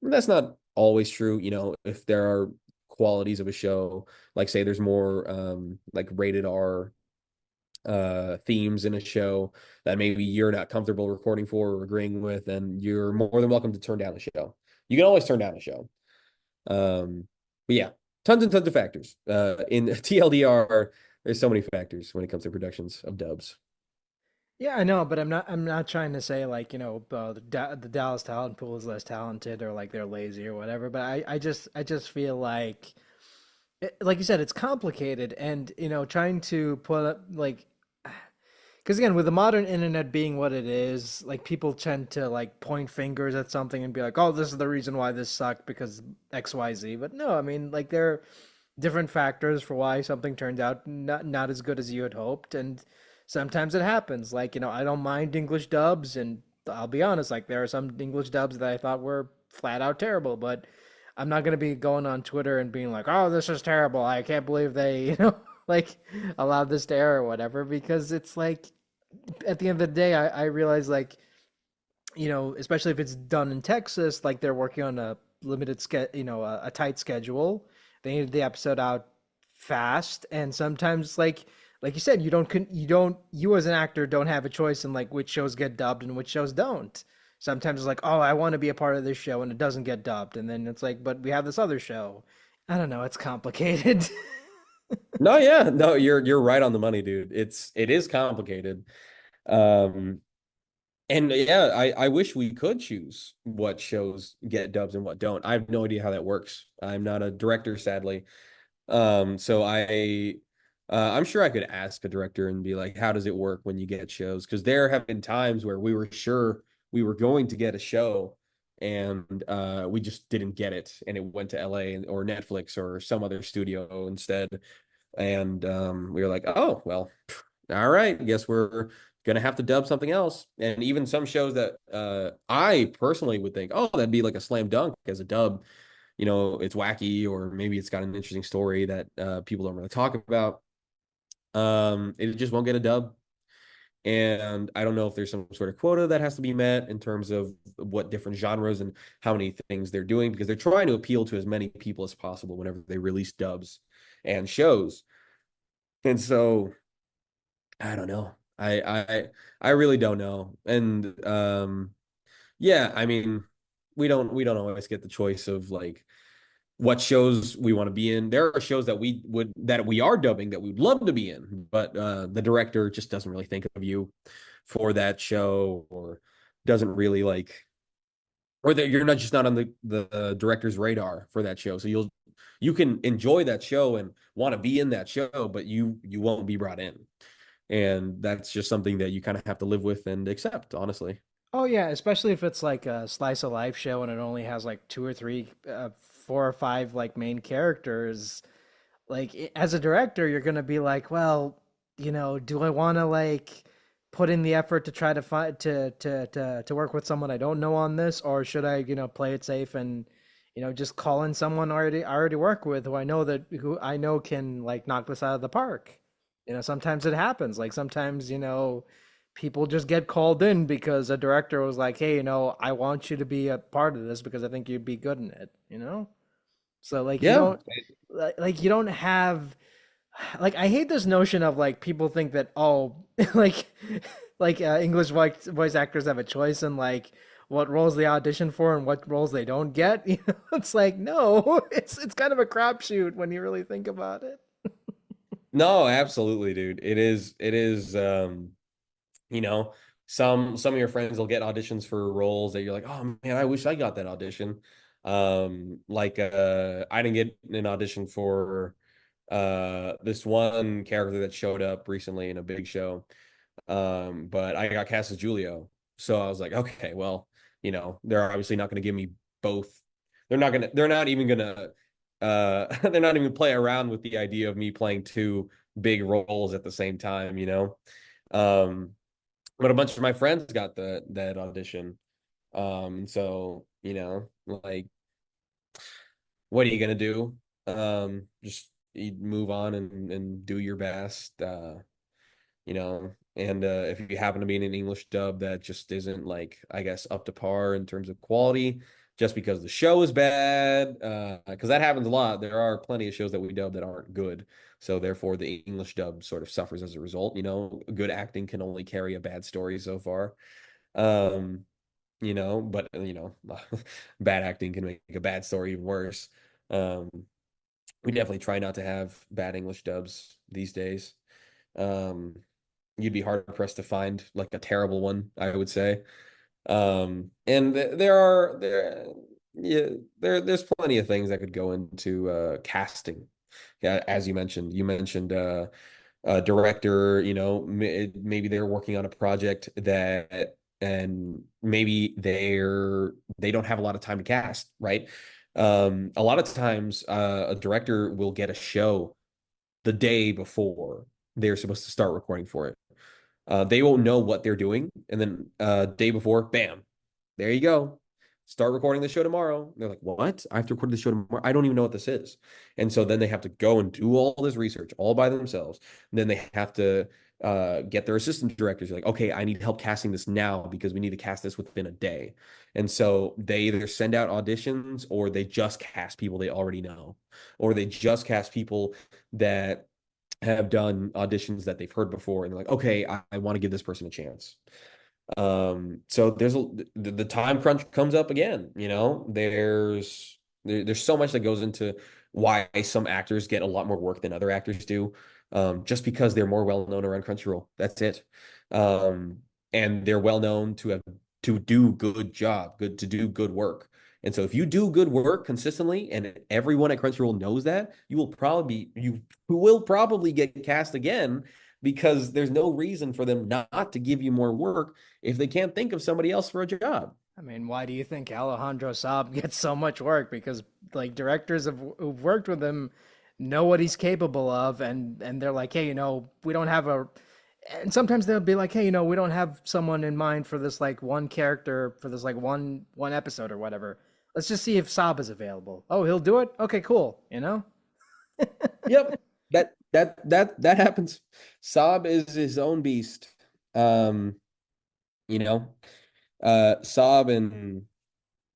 That's not always true. If there are qualities of a show, like say there's more like rated R themes in a show that maybe you're not comfortable recording for or agreeing with, and you're more than welcome to turn down a show. You can always turn down a show. But yeah, tons and tons of factors. In TLDR, there's so many factors when it comes to productions of dubs. Yeah, I know, but I'm not trying to say like, the Dallas talent pool is less talented or like they're lazy or whatever, but I just feel like like you said, it's complicated and trying to put up like because again, with the modern internet being what it is, like people tend to like point fingers at something and be like, "Oh, this is the reason why this sucked because XYZ." But no, I mean, like there are different factors for why something turns out not as good as you had hoped, and sometimes it happens. Like, I don't mind English dubs, and I'll be honest, like there are some English dubs that I thought were flat out terrible, but I'm not gonna be going on Twitter and being like, "Oh, this is terrible. I can't believe they, like allowed this to air or whatever." Because it's like at the end of the day, I realize like especially if it's done in Texas, like they're working on a limited a tight schedule. They need the episode out fast, and sometimes like you said, you as an actor don't have a choice in like which shows get dubbed and which shows don't. Sometimes it's like, oh, I want to be a part of this show, and it doesn't get dubbed, and then it's like, but we have this other show. I don't know. It's complicated. No, yeah, no, you're right on the money, dude. It is complicated. Um, and yeah, I wish we could choose what shows get dubs and what don't. I have no idea how that works. I'm not a director, sadly. So I'm sure I could ask a director and be like, how does it work when you get shows? Because there have been times where we were sure we were going to get a show and we just didn't get it, and it went to LA or Netflix or some other studio instead. And we were like, oh, well, all right, I guess we're gonna have to dub something else. And even some shows that I personally would think, oh, that'd be like a slam dunk as a dub. It's wacky, or maybe it's got an interesting story that people don't really talk about. It just won't get a dub. And I don't know if there's some sort of quota that has to be met in terms of what different genres and how many things they're doing, because they're trying to appeal to as many people as possible whenever they release dubs and shows. And so I don't know. I really don't know. And yeah, I mean, we don't always get the choice of like what shows we want to be in. There are shows that we are dubbing that we'd love to be in, but the director just doesn't really think of you for that show, or doesn't really like, or that you're not just not on the director's radar for that show. So you can enjoy that show and want to be in that show, but you won't be brought in. And that's just something that you kind of have to live with and accept, honestly. Oh yeah, especially if it's like a slice of life show and it only has like two or three, four or five like main characters. Like as a director, you're gonna be like, well, do I want to like put in the effort to try to find to work with someone I don't know on this, or should I, play it safe and just call in someone I already work with who I know can like knock this out of the park. Sometimes it happens. Like sometimes, people just get called in because a director was like, "Hey, I want you to be a part of this because I think you'd be good in it." So like you Yeah. don't like you don't have like I hate this notion of like people think that oh like English voice actors have a choice in like what roles they audition for and what roles they don't get. It's like no, it's kind of a crapshoot when you really think about it. No, absolutely, dude. It is you know, some of your friends will get auditions for roles that you're like, "Oh man, I wish I got that audition." Like I didn't get an audition for this one character that showed up recently in a big show. But I got cast as Giulio. So I was like, okay, well, they're obviously not going to give me both. They're not even going to, they're not even play around with the idea of me playing two big roles at the same time. Um, but a bunch of my friends got that audition. So, like, what are you going to do? Just you move on and do your best. And if you happen to be in an English dub that just isn't like, I guess, up to par in terms of quality, just because the show is bad, because that happens a lot. There are plenty of shows that we dub that aren't good, so therefore the English dub sort of suffers as a result. Good acting can only carry a bad story so far. um but bad acting can make a bad story even worse. um we definitely try not to have bad English dubs these days. um you'd be hard pressed to find like a terrible one, I would say. And there's plenty of things that could go into casting. Yeah, as you mentioned a director, maybe they're working on a project and maybe they don't have a lot of time to cast, right? A lot of times a director will get a show the day before they're supposed to start recording for it. They won't know what they're doing, and then day before, bam, there you go. start recording the show tomorrow. And they're like, what? I have to record the show tomorrow. I don't even know what this is. And so then they have to go and do all this research all by themselves. And then they have to get their assistant directors like, okay, I need help casting this now because we need to cast this within a day. And so they either send out auditions or they just cast people they already know, or they just cast people that have done auditions that they've heard before. And they're like, okay, I want to give this person a chance. So the time crunch comes up again, there's so much that goes into why some actors get a lot more work than other actors do. Just because they're more well known around Crunchyroll. That's it. Um, and they're well known to do good job, good to do good work. And so if you do good work consistently and everyone at Crunchyroll knows that, you will probably get cast again because there's no reason for them not to give you more work if they can't think of somebody else for a job. I mean, why do you think Alejandro Saab gets so much work? Because like directors who've worked with him know what he's capable of, and they're like, hey, we don't have a. And sometimes they'll be like, hey, we don't have someone in mind for this like one character for this like one episode or whatever. Let's just see if Saab is available. Oh, he'll do it. Okay, cool. Yep. That happens. Saab is his own beast. Um, you know, Saab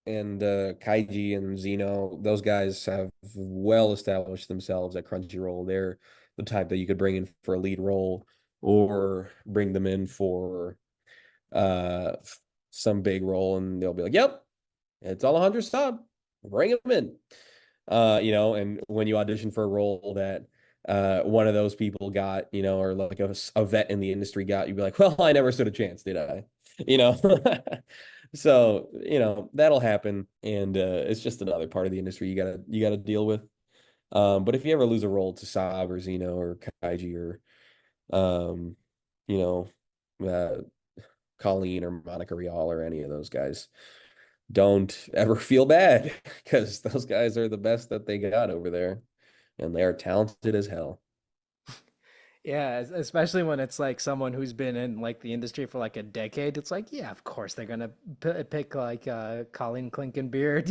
and Kaiji and Zeno, those guys have well established themselves at Crunchyroll. They're the type that you could bring in for a lead role or bring them in for uh some big role and they'll be like, "Yep, it's Alejandro Saab. Bring him in." And when you audition for a role that one of those people got, or like a vet in the industry got, you'd be like, well, I never stood a chance, did I? You know? So, that'll happen. And it's just another part of the industry you gotta deal with. But if you ever lose a role to Saab or Zeno or Kaiji or um, you know, uh Colleen or Monica Rial or any of those guys, don't ever feel bad because those guys are the best that they got over there and they are talented as hell. Yeah, especially when it's like someone who's been in like the industry for like a decade. It's like, yeah, of course they're gonna pick like Colleen Clinkenbeard.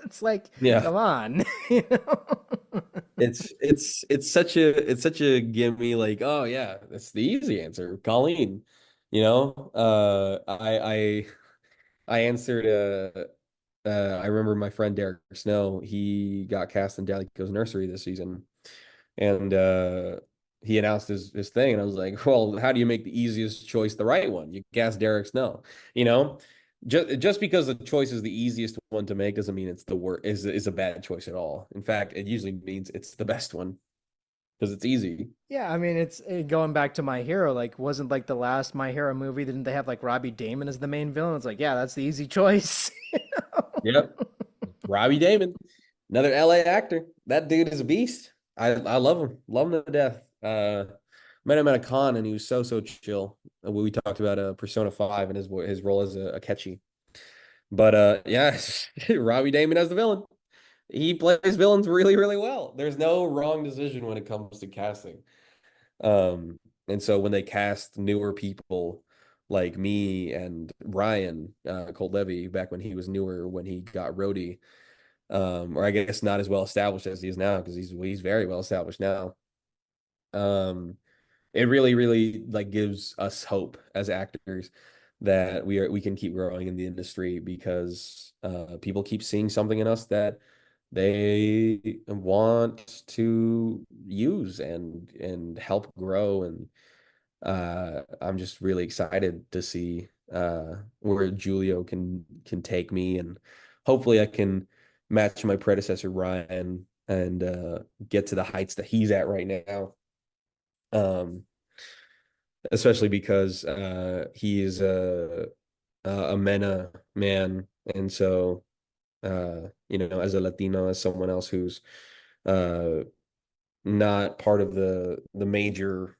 It's like, Yeah. come on, you know. It's such a gimme, like, oh yeah, that's the easy answer. Colleen. I answered I remember my friend Derek Snow, he got cast in Dalico's Nursery this season. And he announced his thing, and I was like, "Well, how do you make the easiest choice the right one? You cast Derek Snow, you know. Just because the choice is the easiest one to make doesn't mean it's the worst is a bad choice at all. In fact, it usually means it's the best one because it's easy. Yeah, I mean, it's going back to My Hero. Like, wasn't like the last My Hero movie? Didn't they have like Robbie Damon as the main villain? It's like, yeah, that's the easy choice. Yep, Robbie Damon, another LA actor. That dude is a beast. I love him to death. Met him at a con and he was so chill. We talked about Persona 5 and his role as a Akechi. But yeah, Robbie Damon as the villain. He plays villains really, really well. There's no wrong decision when it comes to casting. Um, and so when they cast newer people like me and Ryan Cold Levy back when he was newer, when he got Rhodey, or I guess not as well established as he is now because he's very well established now. Um, it really, really like gives us hope as actors that we can keep growing in the industry because people keep seeing something in us that they want to use and help grow. And I'm just really excited to see where Julio can take me, and hopefully I can match my predecessor Ryan and get to the heights that he's at right now. Um, Especially because he is a MENA man, and so as a Latino, as someone else who's uh, not part of the major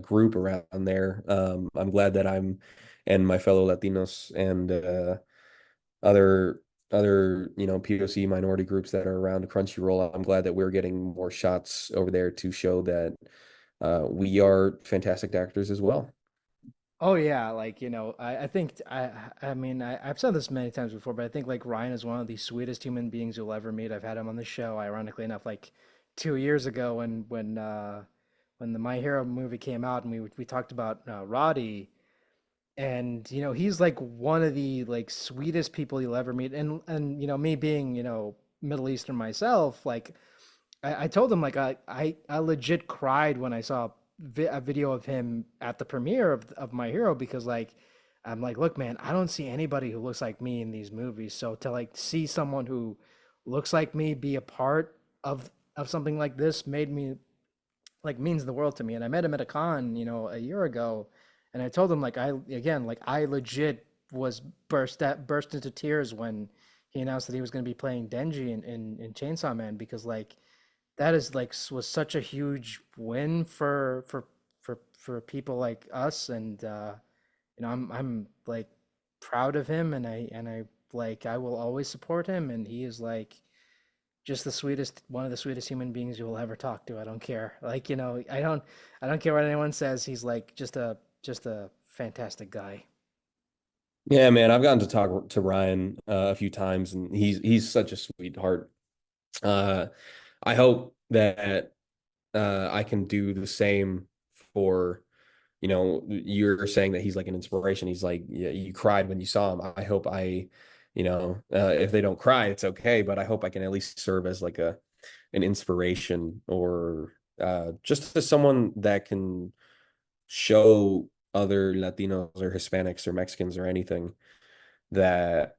group around there, I'm glad that I'm and my fellow Latinos and other POC minority groups that are around Crunchyroll. I'm glad that we're getting more shots over there to show that we are fantastic actors as well. Oh yeah, like I think I mean I've said this many times before, but I think like Ryan is one of the sweetest human beings you'll ever meet. I've had him on the show, ironically enough, like 2 years ago when the My Hero movie came out and we talked about Roddy, and he's like one of the like sweetest people you'll ever meet. And me being Middle Eastern myself, like I told him like I legit cried when I saw a video of him at the premiere of My Hero, because like I'm like, look, man, I don't see anybody who looks like me in these movies. So to like see someone who looks like me be a part of something like this made me like means the world to me. And I met him at a con, a year ago, and I told him like I legit was burst into tears when he announced that he was going to be playing Denji in Chainsaw Man, because like that is like was such a huge win for people like us. And I'm like proud of him, and I like I will always support him, and he is like just the sweetest, one of the sweetest human beings you will ever talk to. I don't care, like I don't care what anyone says. He's like just a fantastic guy. Yeah, man, I've gotten to talk to Ryan a few times, and he's such a sweetheart. Uh, I hope that I can do the same for, you're saying that he's like an inspiration. He's like, yeah, you cried when you saw him. I hope if they don't cry, it's okay, but I hope I can at least serve as like an inspiration, or just as someone that can show other Latinos or Hispanics or Mexicans or anything that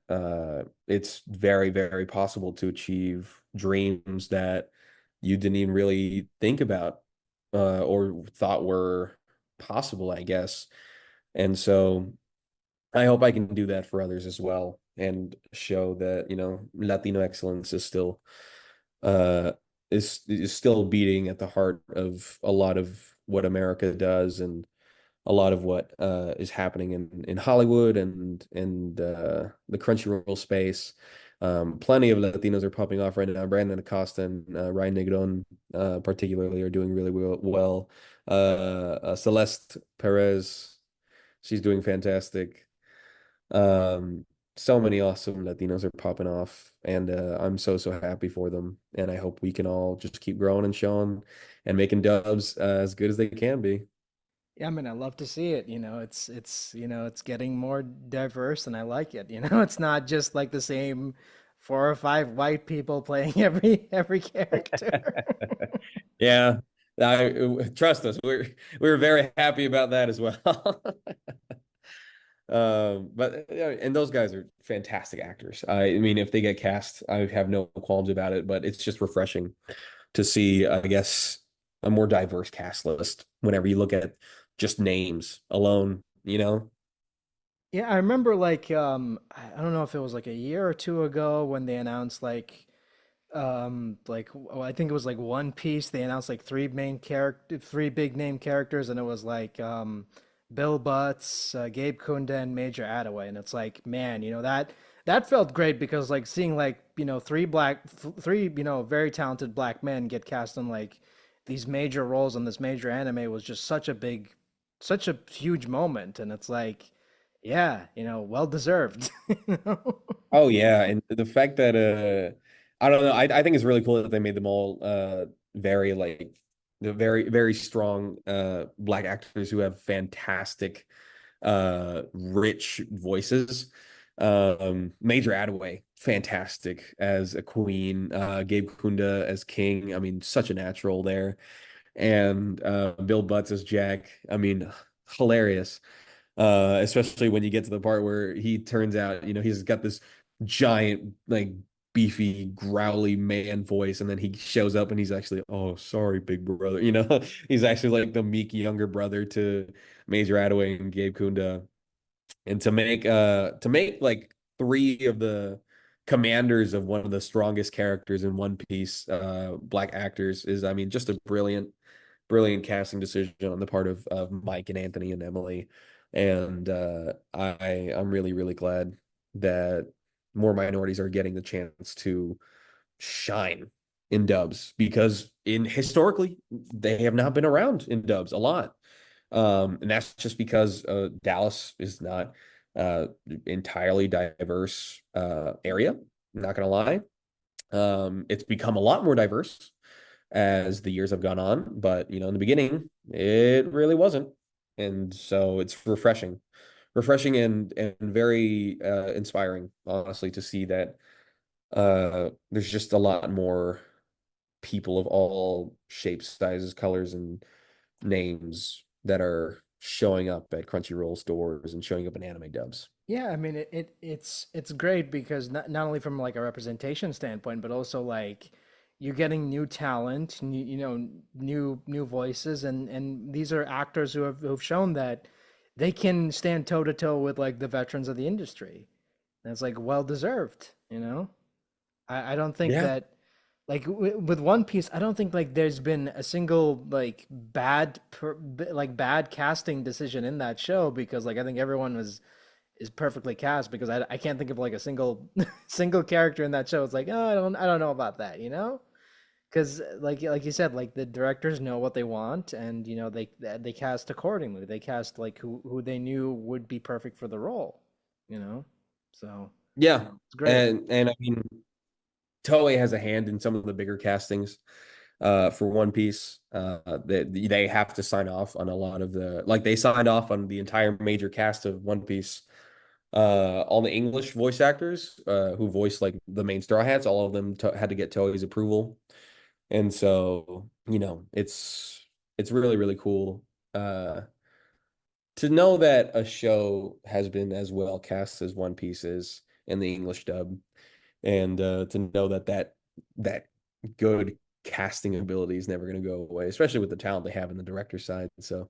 it's very, very possible to achieve dreams that you didn't even really think about or thought were possible, I guess. And so I hope I can do that for others as well and show that, Latino excellence uh is still beating at the heart of a lot of what America does, and a lot of what is happening in Hollywood and the Crunchyroll space. Plenty of Latinos are popping off right now. Brandon Acosta and Ryan Negron, particularly, are doing really well. Celeste Perez, she's doing fantastic. Um, so many awesome Latinos are popping off, and I'm so happy for them. And I hope we can all just keep growing and showing and making dubs as good as they can be. Yeah, I mean, I love to see it. It's getting more diverse, and I like it. It's not just like the same 4 or 5 white people playing every character. Yeah, trust us. We're very happy about that as well. But yeah, and those guys are fantastic actors. I mean, if they get cast, I have no qualms about it. But it's just refreshing to see, I guess, a more diverse cast list whenever you look at just names alone. Yeah, I remember like I don't know if it was like a year or two ago when they announced I think it was like One Piece. They announced like three big name characters, and it was like Bill Butts, Gabe Kunda, and Major Attaway. And it's like, man, that felt great, because like seeing like three very talented black men get cast in like these major roles in this major anime was just such a huge moment. And it's like, yeah, well deserved. you know? Oh yeah, and the fact that I don't know, I think it's really cool that they made them all very like the very very strong black actors who have fantastic rich voices. Major Attaway, fantastic as a queen, Gabe Kunda as king. I mean, such a natural there. And Bill Butts as Jack. I mean, hilarious. Especially when you get to the part where he turns out, he's got this giant, like beefy, growly man voice, and then he shows up and he's actually, oh, sorry, big brother. He's actually like the meek younger brother to Major Attaway and Gabe Kunda. And to make like three of the commanders of one of the strongest characters in One Piece, black actors, is, I mean, just a brilliant casting decision on the part of Mike and Anthony and Emily. And I'm really, really glad that more minorities are getting the chance to shine in dubs, because in historically they have not been around in dubs a lot. And that's just because Dallas is not uh entirely diverse area. I'm not gonna lie. It's become a lot more diverse as the years have gone on, but in the beginning, it really wasn't. And so it's refreshing and very inspiring, honestly, to see that there's just a lot more people of all shapes, sizes, colors, and names that are showing up at Crunchyroll stores and showing up in anime dubs. Yeah, I mean it's great because not only from like a representation standpoint, but also like you're getting new talent, new voices, and these are actors who've shown that they can stand toe to toe with like the veterans of the industry. And it's like well deserved, you know? I don't think Yeah. that like with One Piece, I don't think like there's been a single like like bad casting decision in that show because like I think everyone was is perfectly cast because I can't think of like a single single character in that show. It's like, oh, I don't know about that, you know? Because like you said, like the directors know what they want, and they cast accordingly. They cast like who they knew would be perfect for the role, you know. So Yeah. it's great. And I mean, Toei has a hand in some of the bigger castings for One Piece. They have to sign off on a lot of like they signed off on the entire major cast of One Piece. All the English voice actors who voiced like the main Straw Hats, all of them had to get Toei's approval. And so, it's really, really cool to know that a show has been as well cast as One Piece is in the English dub, and to know that good casting ability is never going to go away, especially with the talent they have in the director side. So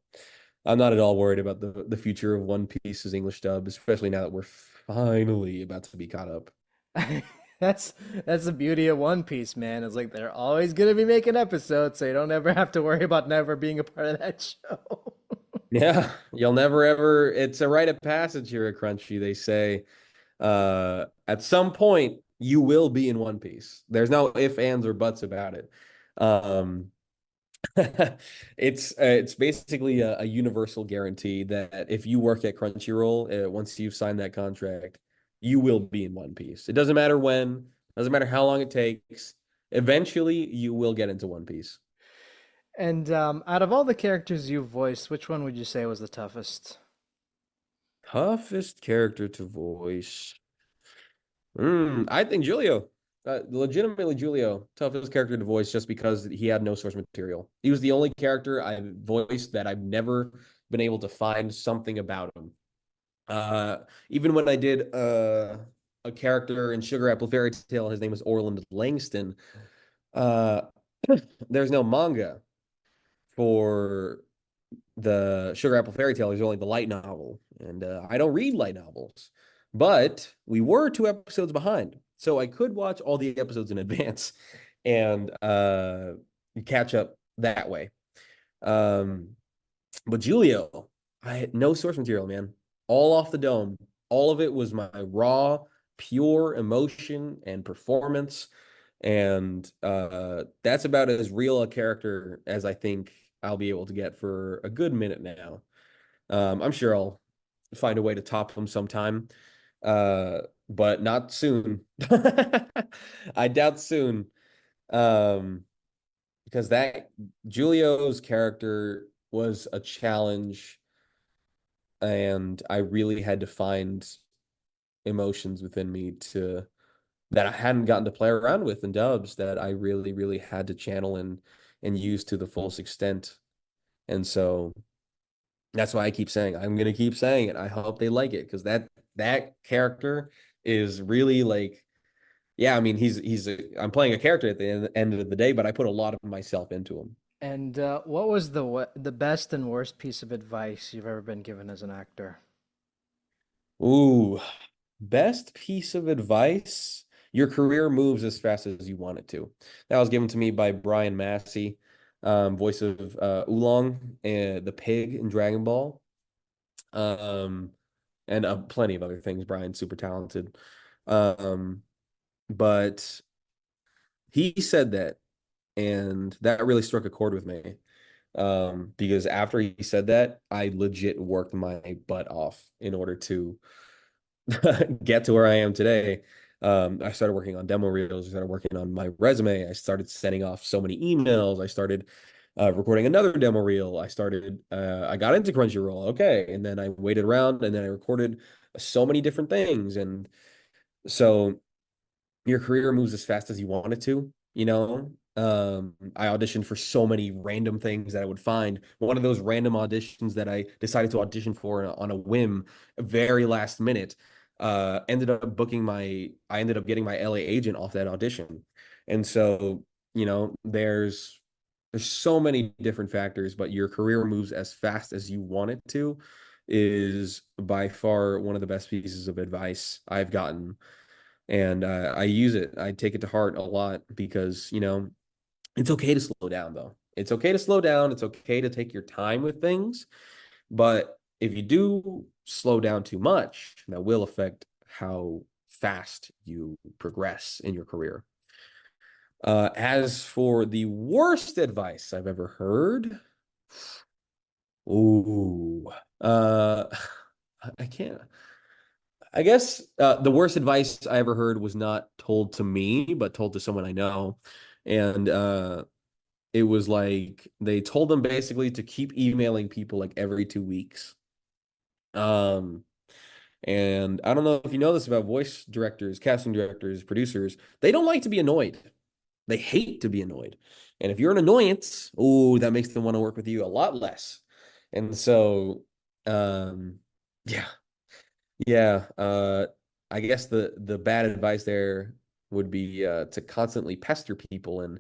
I'm not at all worried about the future of One Piece's English dub, especially now that we're finally about to be caught up. That's that's the beauty of One Piece, man. It's like they're always gonna be making episodes, so you don't ever have to worry about never being a part of that show. Yeah, you'll never ever. It's a rite of passage here at Crunchy. They say at some point you will be in One Piece. There's no ifs, ands, or buts about it. Um, it's basically a universal guarantee that if you work at Crunchyroll, once you've signed that contract, you will be in One Piece. It doesn't matter when, doesn't matter how long it takes. Eventually, you will get into One Piece. And out of all the characters you voiced, which one would you say was the toughest? Toughest character to voice. I think Giulio. Legitimately Giulio, toughest character to voice just because he had no source material. He was the only character I voiced that I've never been able to find something about him. Even when I did a character in Sugar Apple Fairy Tale, his name was Orland Langston. Uh, there's no manga for the Sugar Apple Fairy Tale. There's only the light novel, and I don't read light novels. But we were 2 episodes behind, so I could watch all the episodes in advance and catch up that way. Um, but Julio, I had no source material, man. All off the dome. All of it was my raw, pure emotion and performance. And that's about as real a character as I think I'll be able to get for a good minute now. I'm sure I'll find a way to top him sometime, but not soon. I doubt soon. Um, because that Julio's character was a challenge, and I really had to find emotions within me to that I hadn't gotten to play around with in dubs that I really, really had to channel and use to the fullest extent. And so that's why I keep saying I'm gonna keep saying it. I hope they like it because that character is really like, yeah, I mean I'm playing a character at the end of the day, but I put a lot of myself into him. And what was the best and worst piece of advice you've ever been given as an actor? Ooh, best piece of advice. Your career moves as fast as you want it to. That was given to me by Brian Massey, voice of Oolong and the pig in Dragon Ball, um, and plenty of other things. Brian's super talented. Um, but he said that, and that really struck a chord with me. Because after he said that, I legit worked my butt off in order to get to where I am today. I started working on demo reels. I started working on my resume. I started sending off so many emails. I started recording another demo reel. I got into Crunchyroll. Okay. And then I waited around and then I recorded so many different things. And so your career moves as fast as you want it to, you know? I auditioned for so many random things that I would find. One of those random auditions that I decided to audition for on a whim, very last minute, I ended up getting my LA agent off that audition. And so, there's so many different factors, but your career moves as fast as you want it to is by far one of the best pieces of advice I've gotten, and I use it. I take it to heart a lot because it's okay to slow down, though. It's okay to slow down. It's okay to take your time with things, but if you do slow down too much, that will affect how fast you progress in your career. As for the worst advice I've ever heard, ooh, uh, I can't. I guess the worst advice I ever heard was not told to me, but told to someone I know. And it was like they told them basically to keep emailing people like every 2 weeks. Um, and I don't know if you know this about voice directors, casting directors, producers. They don't like to be annoyed. They hate to be annoyed. And if you're an annoyance, oh, that makes them want to work with you a lot less. And so, um, yeah, yeah, I guess the bad advice there would be to constantly pester people and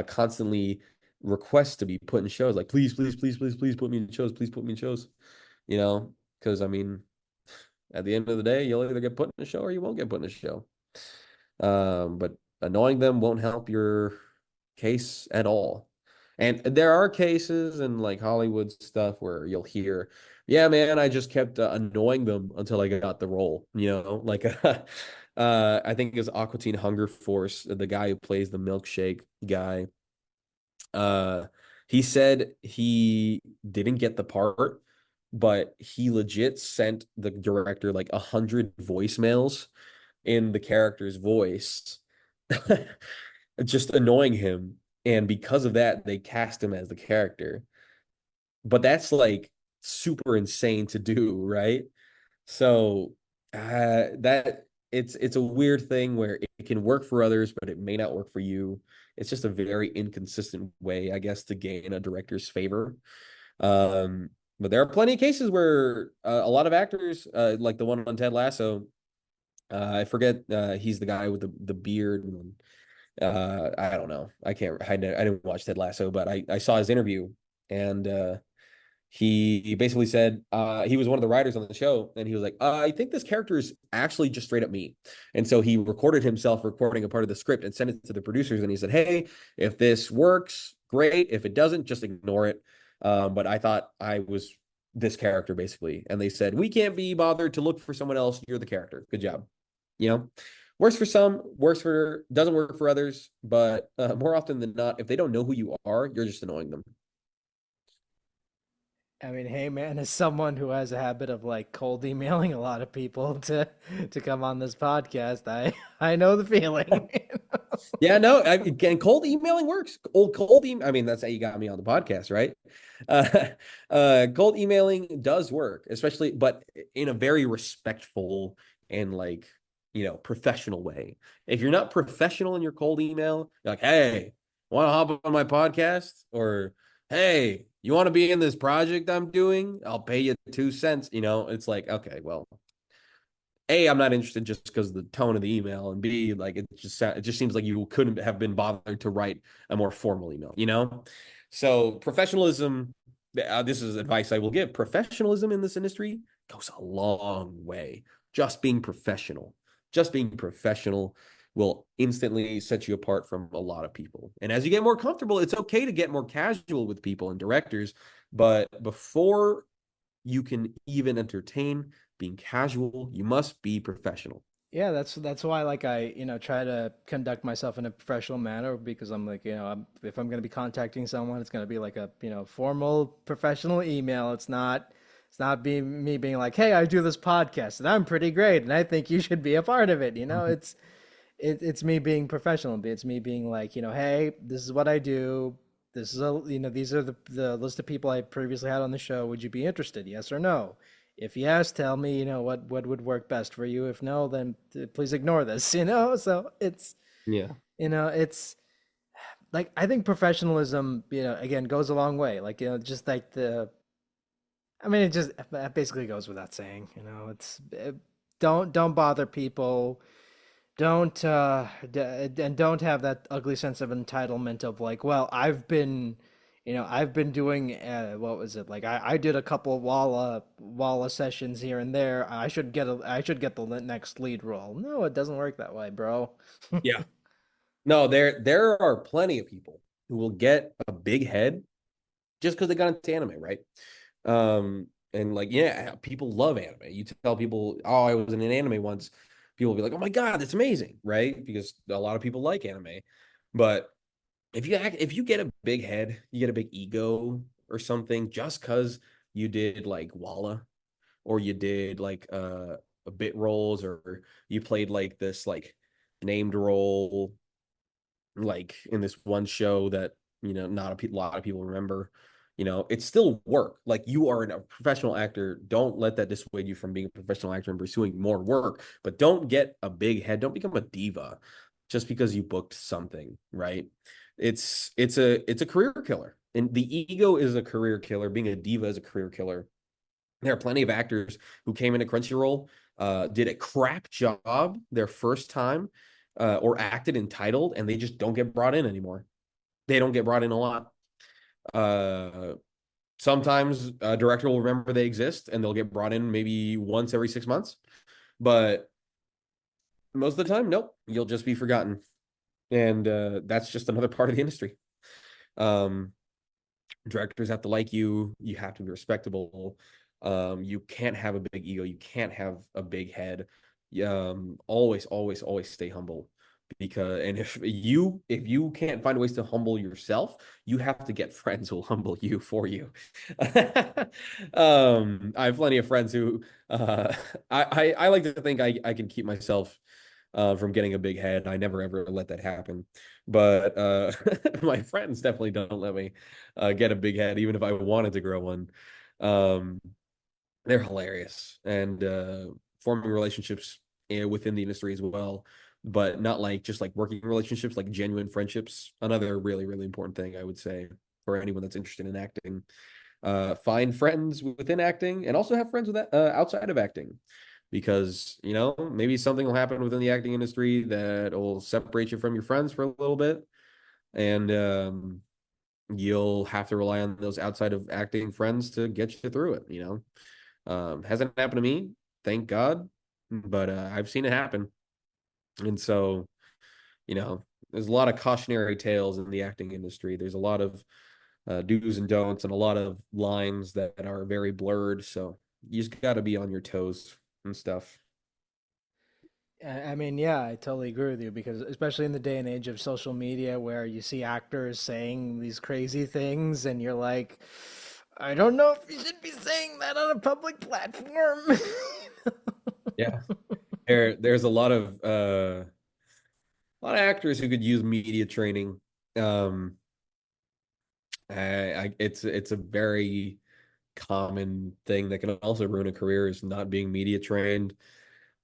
constantly request to be put in shows. Like, please, please, please, please, please put me in shows. Please put me in shows. Because I mean, at the end of the day, you'll either get put in a show or you won't get put in a show. But annoying them won't help your case at all. And there are cases in like Hollywood stuff where you'll hear, yeah, man, I just kept annoying them until I got the role, like I think it was Aqua Teen Hunger Force, the guy who plays the milkshake guy. Uh, he said he didn't get the part, but he legit sent the director like 100 voicemails in the character's voice, just annoying him. And because of that, they cast him as the character. But that's like super insane to do, right? So that it's a weird thing where it can work for others, but it may not work for you. It's just a very inconsistent way, I guess, to gain a director's favor. Um, but there are plenty of cases where a lot of actors, like the one on Ted Lasso, I forget. He's the guy with the beard. I don't know. I can't. I didn't watch Ted Lasso, but I saw his interview, and he basically said he was one of the writers on the show, and he was like, I think this character is actually just straight up me. And so he recorded himself recording a part of the script and sent it to the producers, and he said, hey, if this works, great. If it doesn't, just ignore it. But I thought I was this character basically, and they said we can't be bothered to look for someone else. You're the character. Good job. You know, works for some, doesn't work for others, but more often than not, if they don't know who you are, you're just annoying them. I mean, hey man, as someone who has a habit of like cold emailing a lot of people to come on this podcast, I know the feeling. Yeah, no, again, cold emailing works. Cold email. I mean, that's how you got me on the podcast, right? Uh, cold emailing does work, especially, but in a very respectful and like, professional way. If you're not professional in your cold email, you're like, hey, want to hop on my podcast? Or, hey, you want to be in this project I'm doing? I'll pay you 2 cents. It's like, okay, well, A, I'm not interested just because of the tone of the email, and B, like it just seems like you couldn't have been bothered to write a more formal email. So professionalism, this is advice I will give. Professionalism in this industry goes a long way. Just being professional, just being professional will instantly set you apart from a lot of people. And as you get more comfortable, it's okay to get more casual with people and directors, but before you can even entertain being casual, you must be professional. Yeah, that's why like I, try to conduct myself in a professional manner because I'm like, if I'm going to be contacting someone, it's going to be like a, formal professional email. It's not me being like, "Hey, I do this podcast and I'm pretty great and I think you should be a part of it." It's me being professional. It's me being like, "Hey, this is what I do. This is these are the list of people I previously had on the show. Would you be interested? Yes or no?" If yes, tell me, what would work best for you. If no, then please ignore this, So Yeah. it's like I think professionalism, again, goes a long way. Like, just like I mean, it basically goes without saying, don't bother people. Don't and don't have that ugly sense of entitlement of like, well, I've been doing what was it like? I did a couple of Walla sessions here and there. I should get the next lead role. No, it doesn't work that way, bro. Yeah. No, there are plenty of people who will get a big head just because they got into anime, right? And like, yeah, people love anime. You tell people, oh, I was in an anime once, people will be like, oh my God, that's amazing, right? Because a lot of people like anime. But if you get a big head, you get a big ego or something, just because you did like Walla or you did like a bit roles or you played like this like named role like in this one show that not a lot of people remember. It's still work. Like you are a professional actor. Don't let that dissuade you from being a professional actor and pursuing more work. But don't get a big head. Don't become a diva just because you booked something, right? It's a career killer, and the ego is a career killer. Being a diva is a career killer. There are plenty of actors who came into Crunchyroll, did a crap job their first time, or acted entitled, and they just don't get brought in anymore. They don't get brought in a lot. Uh, Sometimes a director will remember they exist, and they'll get brought in maybe once every 6 months. But most of the time, nope, you'll just be forgotten, and that's just another part of the industry. Um, Directors have to like you. You have to be respectable. You can't have a big ego. You can't have a big head. Always, always, always stay humble. Because and if you can't find ways to humble yourself, you have to get friends who will humble you for you. I have plenty of friends who I like to think I can keep myself from getting a big head. I never ever let that happen. But my friends definitely don't let me get a big head, even if I wanted to grow one. Um, they're hilarious and forming relationships within the industry as well, but not like just like working relationships, like genuine friendships. Another really, really important thing I would say for anyone that's interested in acting. Find friends within acting and also have friends with outside of acting because maybe something will happen within the acting industry that will separate you from your friends for a little bit, and you'll have to rely on those outside of acting friends to get you through it. Hasn't happened to me, thank God, but I've seen it happen. And so there's a lot of cautionary tales in the acting industry. There's a lot of do's and don'ts and a lot of lines that are very blurred, so you just got to be on your toes and stuff. I mean, yeah, I totally agree with you because especially in the day and age of social media where you see actors saying these crazy things and you're like, I don't know if you should be saying that on a public platform. Yeah. There's a lot of actors who could use media training. Um, it's a very common thing that can also ruin a career is not being media trained.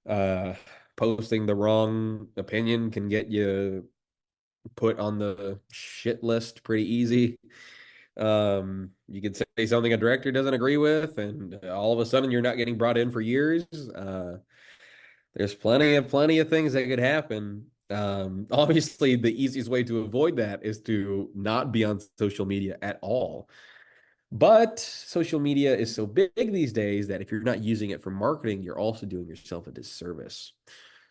Uh, Posting the wrong opinion can get you put on the shit list pretty easy. You can say something a director doesn't agree with, and all of a sudden you're not getting brought in for years. There's plenty of things that could happen. Obviously, the easiest way to avoid that is to not be on social media at all. But social media is so big these days that if you're not using it for marketing, you're also doing yourself a disservice.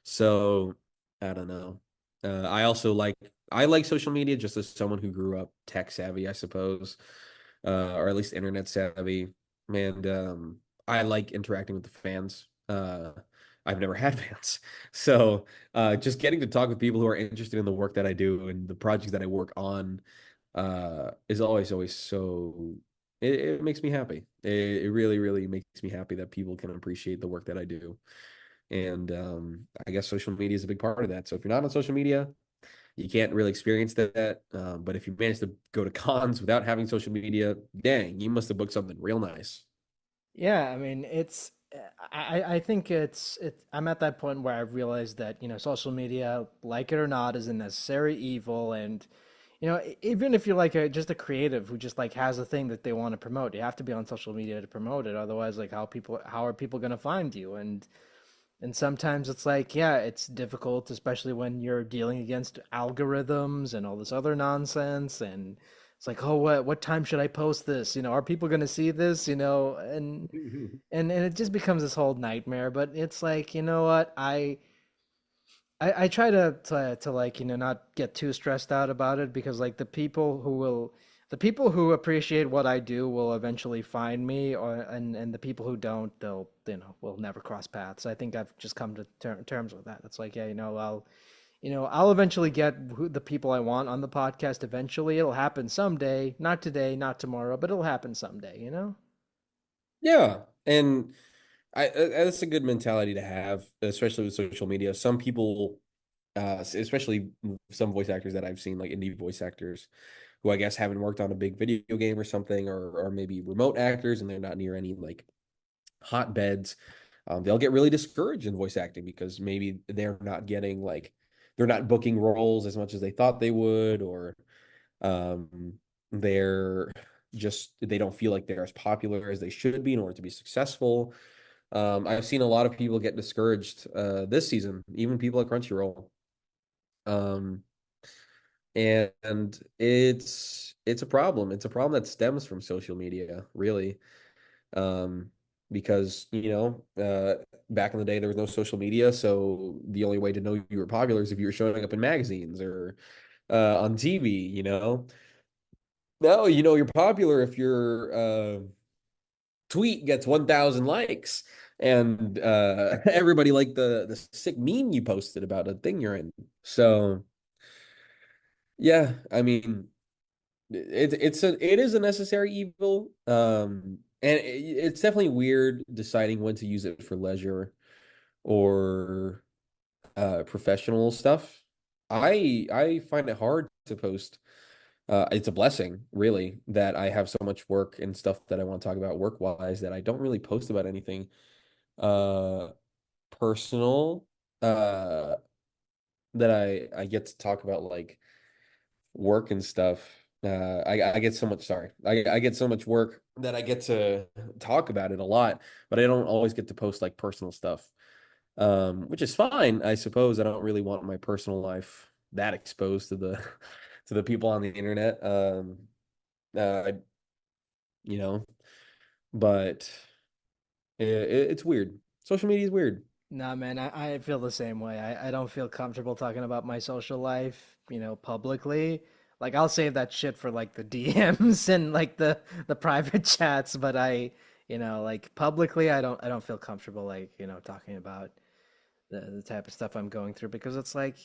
So I don't know. I like social media just as someone who grew up tech savvy, I suppose, or at least internet savvy. And I like interacting with the fans. I've never had fans. So just getting to talk with people who are interested in the work that I do and the projects that I work on is always so it makes me happy. It really, really makes me happy that people can appreciate the work that I do. And I guess social media is a big part of that. So if you're not on social media, you can't really experience that. But if you manage to go to cons without having social media, dang, you must have booked something real nice. Yeah, I mean, I think I'm at that point where I've realized that, social media, like it or not, is a necessary evil. And, even if you're like just a creative who just like has a thing that they want to promote, you have to be on social media to promote it. Otherwise, like how are people going to find you? And sometimes it's like, yeah, it's difficult, especially when you're dealing against algorithms and all this other nonsense. And it's like, oh, what time should I post this? Are people going to see this? And it just becomes this whole nightmare. But it's like, you know what? I try to like, not get too stressed out about it, because like the people who appreciate what I do will eventually find me, and the people who don't, they'll, will never cross paths. I think I've just come to terms with that. It's like, yeah, I'll eventually get the people I want on the podcast eventually. It'll happen someday, not today, not tomorrow, but it'll happen someday. Yeah, and that's a good mentality to have, especially with social media. Some people, especially some voice actors that I've seen, like indie voice actors, who I guess haven't worked on a big video game or something, or maybe remote actors, and they're not near any like hotbeds. They'll get really discouraged in voice acting because maybe they're not booking roles as much as they thought they would, or um, they're they don't feel like they're as popular as they should be in order to be successful. I've seen a lot of people get discouraged this season, even people at Crunchyroll. Um, and it's a problem. It's a problem that stems from social media, really. Um, because, back in the day there was no social media, so the only way to know you were popular is if you were showing up in magazines or on TV. Now, you're popular if your tweet gets 1,000 likes and everybody liked the sick meme you posted about a thing you're in. So, yeah, I mean, it is a necessary evil. And it's definitely weird deciding when to use it for leisure or professional stuff. I find it hard to post. It's a blessing, really, that I have so much work and stuff that I want to talk about work-wise that I don't really post about anything uh personal uh that I get to talk about like work and stuff. I get so much, sorry. I get so much work that I get to talk about it a lot, but I don't always get to post like personal stuff. Which is fine, I suppose. I don't really want my personal life that exposed to the to the people on the internet. Uh, you know, but it's weird. Social media is weird. Nah, man, I feel the same way. I don't feel comfortable talking about my social life, publicly. Like I'll save that shit for like the DMs and like the private chats, but like publicly I don't feel comfortable like, talking about the type of stuff I'm going through, because it's like,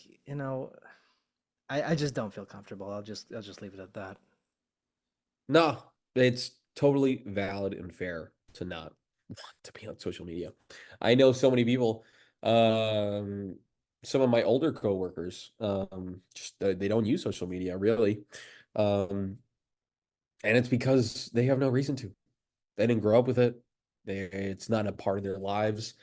I just don't feel comfortable. I'll just leave it at that. No, it's totally valid and fair to not want to be on social media. I know so many people, um, some of my older coworkers, just they don't use social media really. Um, and it's because they have no reason to. They didn't grow up with it. It's not a part of their lives.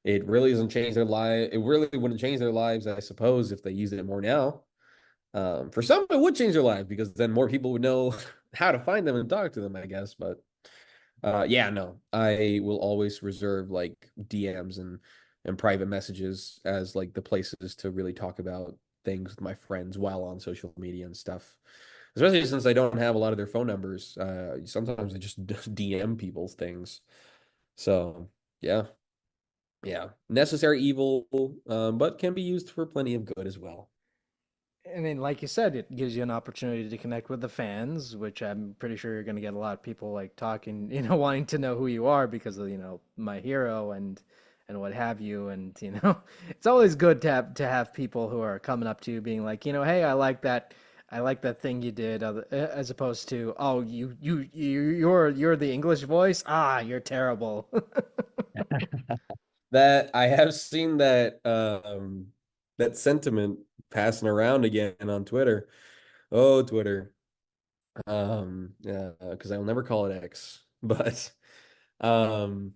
It really doesn't change their life. It really wouldn't change their lives, I suppose, if they used it more now. For some, it would change their lives because then more people would know how to find them and talk to them, I guess. But yeah, no, I will always reserve like DMs and private messages as like the places to really talk about things with my friends while on social media and stuff. Especially since I don't have a lot of their phone numbers. Sometimes I just DM people's things. So yeah, yeah, necessary evil, but can be used for plenty of good as well. I mean, like you said, it gives you an opportunity to connect with the fans, which I'm pretty sure you're going to get a lot of people like talking, wanting to know who you are because of, my hero and and what have you. And it's always good to have people who are coming up to you being like, hey, I like that thing you did, as opposed to, oh, you're the English voice. Ah, you're terrible. That I have seen that sentiment passing around again on Twitter. Oh, Twitter. Yeah, because I will never call it X. But um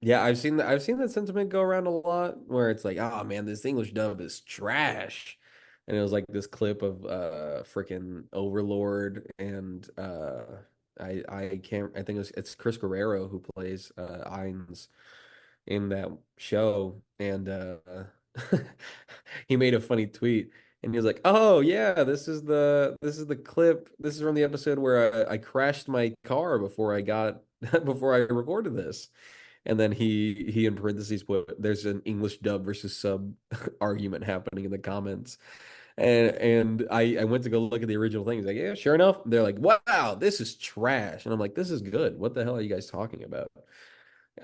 yeah, I've seen that sentiment go around a lot where it's like, oh man, this English dub is trash. And it was like this clip of freaking Overlord and I can't I think it's Chris Guerrero who plays Ainz in that show, and he made a funny tweet, and he was like, "Oh yeah, this is the clip. This is from the episode where I crashed my car before I got before I recorded this." And then he in parentheses put, "There's an English dub versus sub argument happening in the comments." And I went to go look at the original thing. He's like, "Yeah, sure enough." They're like, "Wow, this is trash." And I'm like, "This is good. What the hell are you guys talking about?"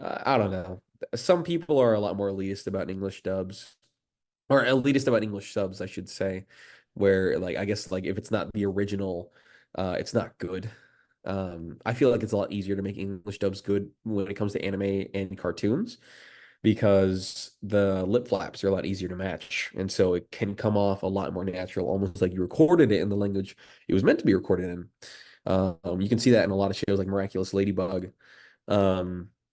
I don't know. Some people are a lot more elitist about English dubs, or elitist about English subs, I should say, where like I guess like if it's not the original, it's not good. I feel like it's a lot easier to make English dubs good when it comes to anime and cartoons because the lip flaps are a lot easier to match, and so it can come off a lot more natural, almost like you recorded it in the language it was meant to be recorded in. You can see that in a lot of shows like Miraculous Ladybug,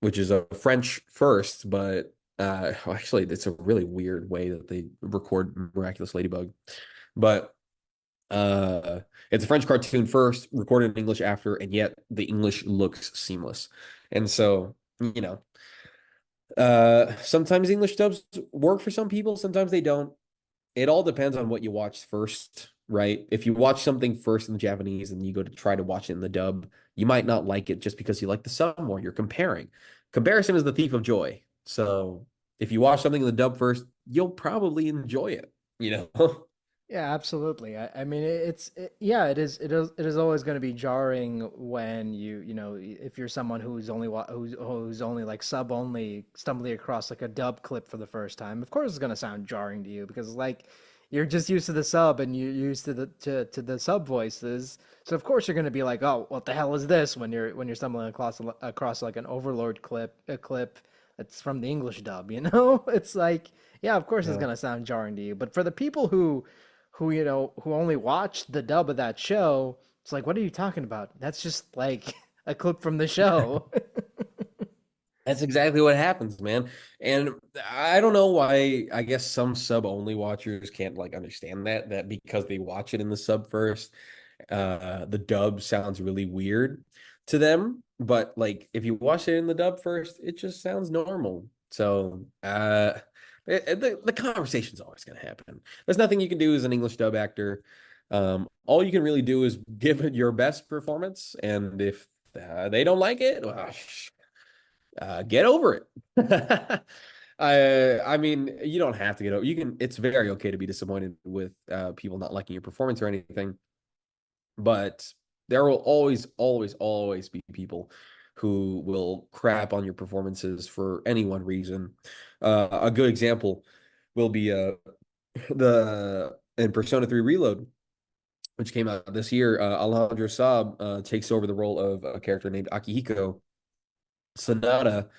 which is a French first, but actually, it's a really weird way that they record Miraculous Ladybug. But it's a French cartoon first, recorded in English after, and yet the English looks seamless. And so, sometimes English dubs work for some people, sometimes they don't. It all depends on what you watched first, right? If you watch something first in the Japanese and you go to try to watch it in the dub, you might not like it just because you like the sub more. You're comparing. Comparison is the thief of joy. So if you watch something in the dub first, you'll probably enjoy it, you know? Yeah, absolutely. I mean, yeah, it is always going to be jarring when if you're someone who's only like sub only stumbling across like a dub clip for the first time. Of course, it's going to sound jarring to you because like you're just used to the sub and you're used to the sub voices. So of course you're going to be like, oh, what the hell is this when you're stumbling across like an Overlord clip that's from the English dub. It's like, yeah, of course it's Yeah. going to sound jarring to you. But for the people who only watched the dub of that show, it's like, what are you talking about? That's just like a clip from the show. That's exactly what happens, man. And I don't know why, I guess some sub only watchers can't like understand that because they watch it in the sub first, the dub sounds really weird to them. But like if you watch it in the dub first, it just sounds normal. So the conversation's always gonna happen. There's nothing you can do as an English dub actor. All you can really do is give it your best performance, and if they don't like it, well, get over it. I mean, you don't have to get over. You can. It's very okay to be disappointed with people not liking your performance or anything, but there will always, always, always be people who will crap on your performances for any one reason. A good example will be the in Persona 3 Reload, which came out this year. Alejandro Saab takes over the role of a character named Akihiko Sonata,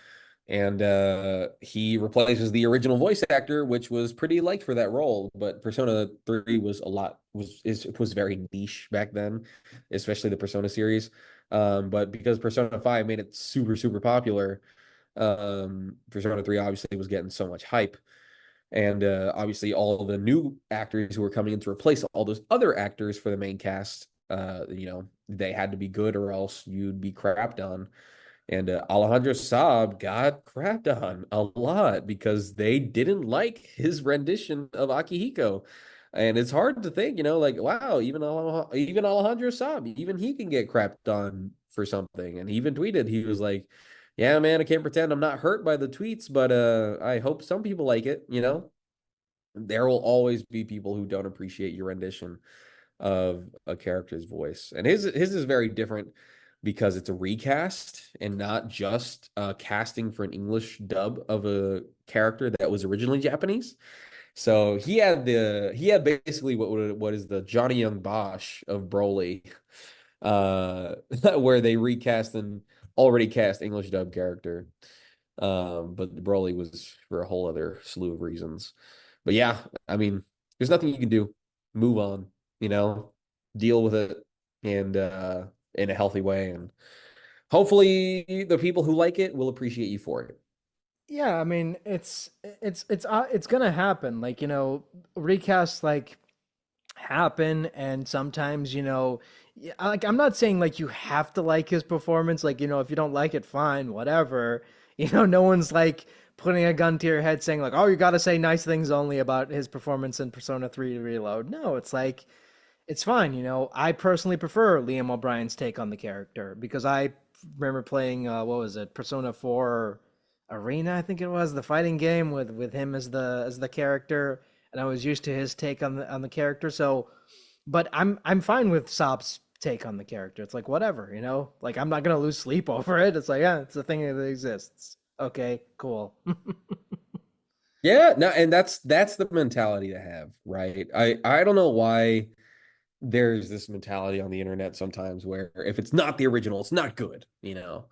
and he replaces the original voice actor, which was pretty liked for that role. But Persona 3 was a lot was very niche back then, especially the Persona series. But because Persona 5 made it super super popular, Persona 3 obviously was getting so much hype. And obviously, all the new actors who were coming in to replace all those other actors for the main cast, they had to be good or else you'd be crapped on. And Alejandro Saab got crapped on a lot because they didn't like his rendition of Akihiko. And it's hard to think, like, wow, even Alejandro Saab, even he can get crapped on for something. And he even tweeted, he was like, yeah, man, I can't pretend I'm not hurt by the tweets, but I hope some people like it. There will always be people who don't appreciate your rendition of a character's voice. And his is very different. because it's a recast and not just casting for an English dub of a character that was originally Japanese. So he had basically what is the Johnny Young Bosch of Broly, uh, where they recast an already cast English dub character. But Broly was for a whole other slew of reasons. But yeah, I mean, there's nothing you can do. Move on, you know, deal with it and in a healthy way. And hopefully the people who like it will appreciate you for it. Yeah, I mean, it's gonna happen. Like, recasts like happen, and sometimes, like I'm not saying like you have to like his performance. Like, if you don't like it, fine, whatever. No one's like putting a gun to your head saying like, oh, you got to say nice things only about his performance in Persona 3 Reload. No, it's like it's fine. I personally prefer Liam O'Brien's take on the character because I remember playing what was it, Persona 4 Arena, I think it was, the fighting game with him as the character, and I was used to his take on the character. So, but I'm fine with Saab's take on the character. It's like whatever, like I'm not gonna lose sleep over it. It's like, yeah, it's a thing that exists. Okay, cool. Yeah, no, and that's the mentality to have, right? I don't know why there's this mentality on the internet sometimes where if it's not the original, it's not good, you know.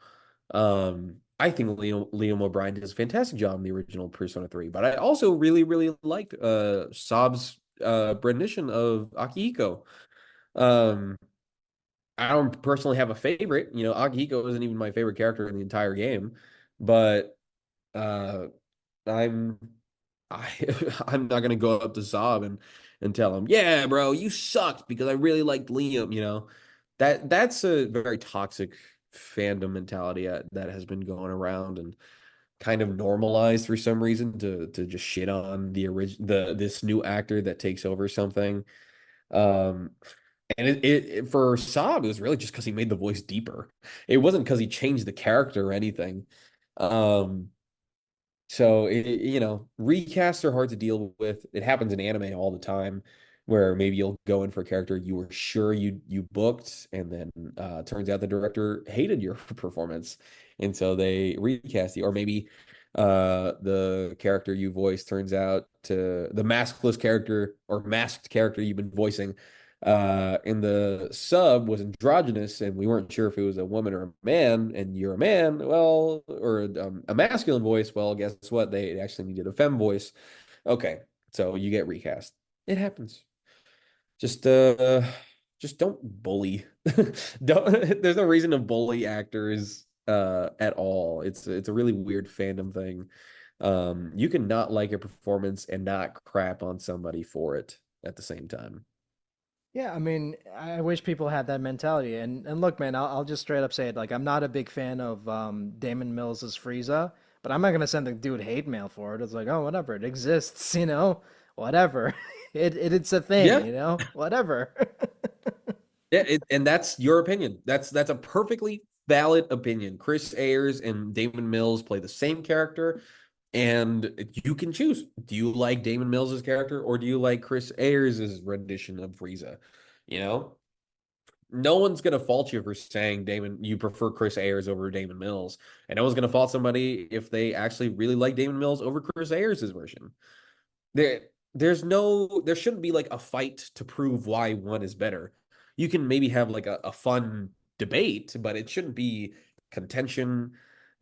I think Liam O'Brien does a fantastic job in the original Persona 3, but I also really, really liked Saab's rendition of Akihiko. Um, I don't personally have a favorite, you know, Akihiko isn't even my favorite character in the entire game, but uh I'm I I'm not gonna go up to Saab and tell him, yeah, bro, you sucked because I really liked Liam, you know. That's a very toxic fandom mentality that has been going around and kind of normalized for some reason to just shit on the this new actor that takes over something. Um and for Saab, it was really just because he made the voice deeper. It wasn't because he changed the character or anything. Um so recasts are hard to deal with. It happens in anime all the time, where maybe you'll go in for a character you were sure you booked, and then turns out the director hated your performance, and so they recast you. Or maybe the character you voiced turns out to the maskless character or masked character you've been voicing in the sub was androgynous, and we weren't sure if it was a woman or a man, and you're a man, well, or a masculine voice. Well, guess what? They actually needed a femme voice. Okay, so you get recast. It happens. Just just don't bully. Don't there's no reason to bully actors at all. It's a really weird fandom thing. You can not like a performance and not crap on somebody for it at the same time. Yeah, I mean, I wish people had that mentality. And look, man, I'll just straight up say it. Like, I'm not a big fan of Damon Mills's Frieza, but I'm not gonna send the dude hate mail for it. It's like, oh, whatever, it exists, whatever. It's a thing, Yeah, whatever. yeah, and that's your opinion. That's a perfectly valid opinion. Chris Ayers and Damon Mills play the same character, and you can choose. Do you like Damon Mills's character, or do you like Chris Ayers' rendition of Frieza? You know, no one's gonna fault you for saying Damon you prefer Chris Ayers over Damon Mills, and no one's gonna fault somebody if they actually really like Damon Mills over Chris Ayers' version. There shouldn't be like a fight to prove why one is better. You can maybe have like a fun debate, but it shouldn't be contention,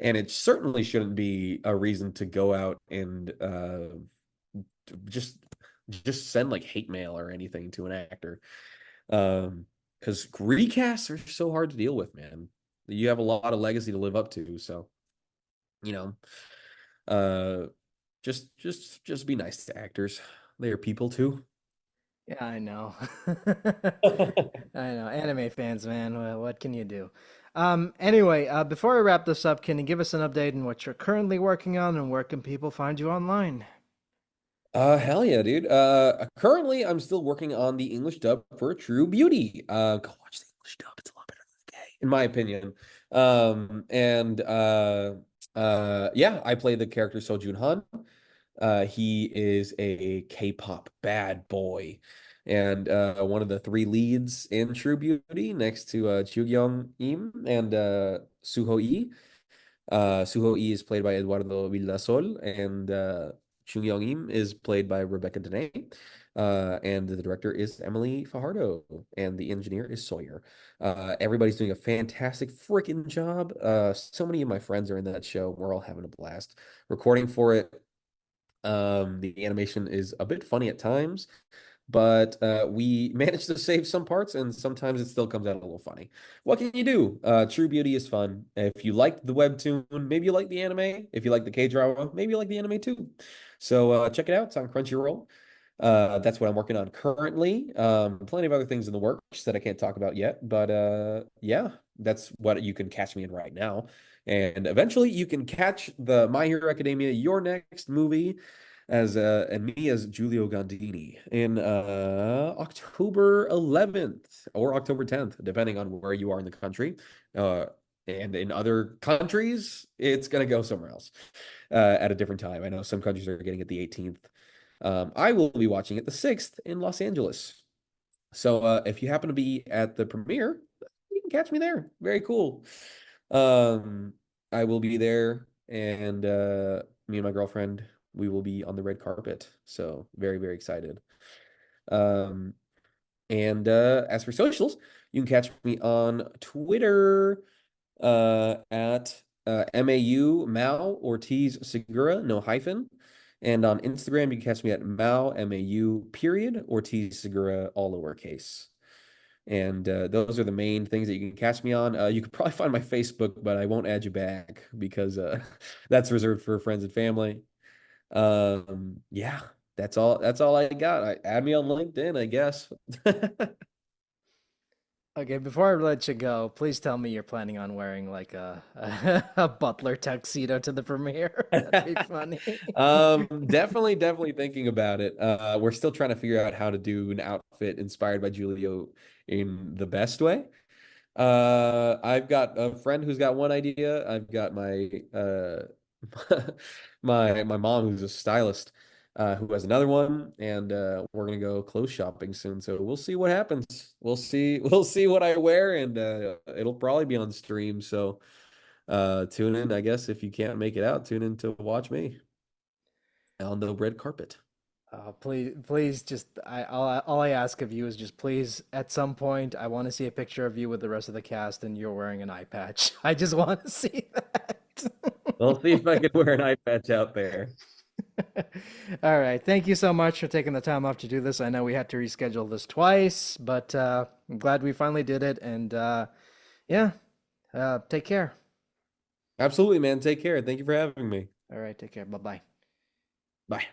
and it certainly shouldn't be a reason to go out and just just send like hate mail or anything to an actor. Because recasts are so hard to deal with, man. You have a lot of legacy to live up to, so you know, uh, just be nice to actors. They are people too. Yeah, I know. I know. Anime fans, man. Well, what can you do? Anyway, before I wrap this up, can you give us an update on what you're currently working on and where can people find you online? Hell yeah, dude. Currently I'm still working on the English dub for True Beauty. Go watch the English dub. It's a lot better than the gay, in my opinion. And yeah, I play the character Seo Joon Han. He is a K-pop bad boy. and one of the three leads in True Beauty next to Chu Im and Suho Yi. Suho Yi is played by Eduardo Villasol, and Chung Young Im is played by Rebecca Dene. And the director is Emily Fajardo, and the engineer is Sawyer. Everybody's doing a fantastic freaking job. So many of my friends are in that show. We're all having a blast recording for it. The animation is a bit funny at times, but we managed to save some parts, and sometimes it still comes out a little funny. What can you do? True Beauty is fun. If you liked the webtoon, maybe you like the anime. If you like the K-drama, maybe you like the anime too. So check it out. It's on Crunchyroll. That's what I'm working on currently. Plenty of other things in the works that I can't talk about yet, but yeah, that's what you can catch me in right now. And eventually you can catch the My Hero Academia, your next movie, as and me as Giulio Gandini in October 11th or October 10th, depending on where you are in the country. Uh, and in other countries, it's gonna go somewhere else at a different time. I know some countries are getting it the 18th. I will be watching it the 6th in Los Angeles. So if you happen to be at the premiere, you can catch me there. Very cool. Um, I will be there, and me and my girlfriend, we will be on the red carpet. So very, very excited. Um, and as for socials, you can catch me on Twitter at MAU Mal Ortiz Segura, no hyphen. And on Instagram, you can catch me at Mal MAU period Ortiz Segura, all lowercase. And those are the main things that you can catch me on. You could probably find my Facebook, but I won't add you back because that's reserved for friends and family. Yeah, that's all. That's all I got. Add me on LinkedIn, I guess. Okay, before I let you go, please tell me you're planning on wearing like a butler tuxedo to the premiere. That'd be funny. Definitely thinking about it. We're still trying to figure out how to do an outfit inspired by Giulio in the best way. I've got a friend who's got one idea. I've got my my mom who's a stylist who has another one, and we're gonna go clothes shopping soon. So we'll see what happens. We'll see what I wear, and it'll probably be on stream. So tune in, I guess, if you can't make it out, tune in to watch me on the red carpet. Please, just all I ask of you is just please, at some point, I want to see a picture of you with the rest of the cast, and you're wearing an eye patch. I just want to see that. I'll see if I can wear an eye patch out there. All right. Thank you so much for taking the time off to do this. I know we had to reschedule this twice, but I'm glad we finally did it. And yeah, take care. Absolutely, man. Take care. Thank you for having me. All right. Take care. Bye bye. Bye.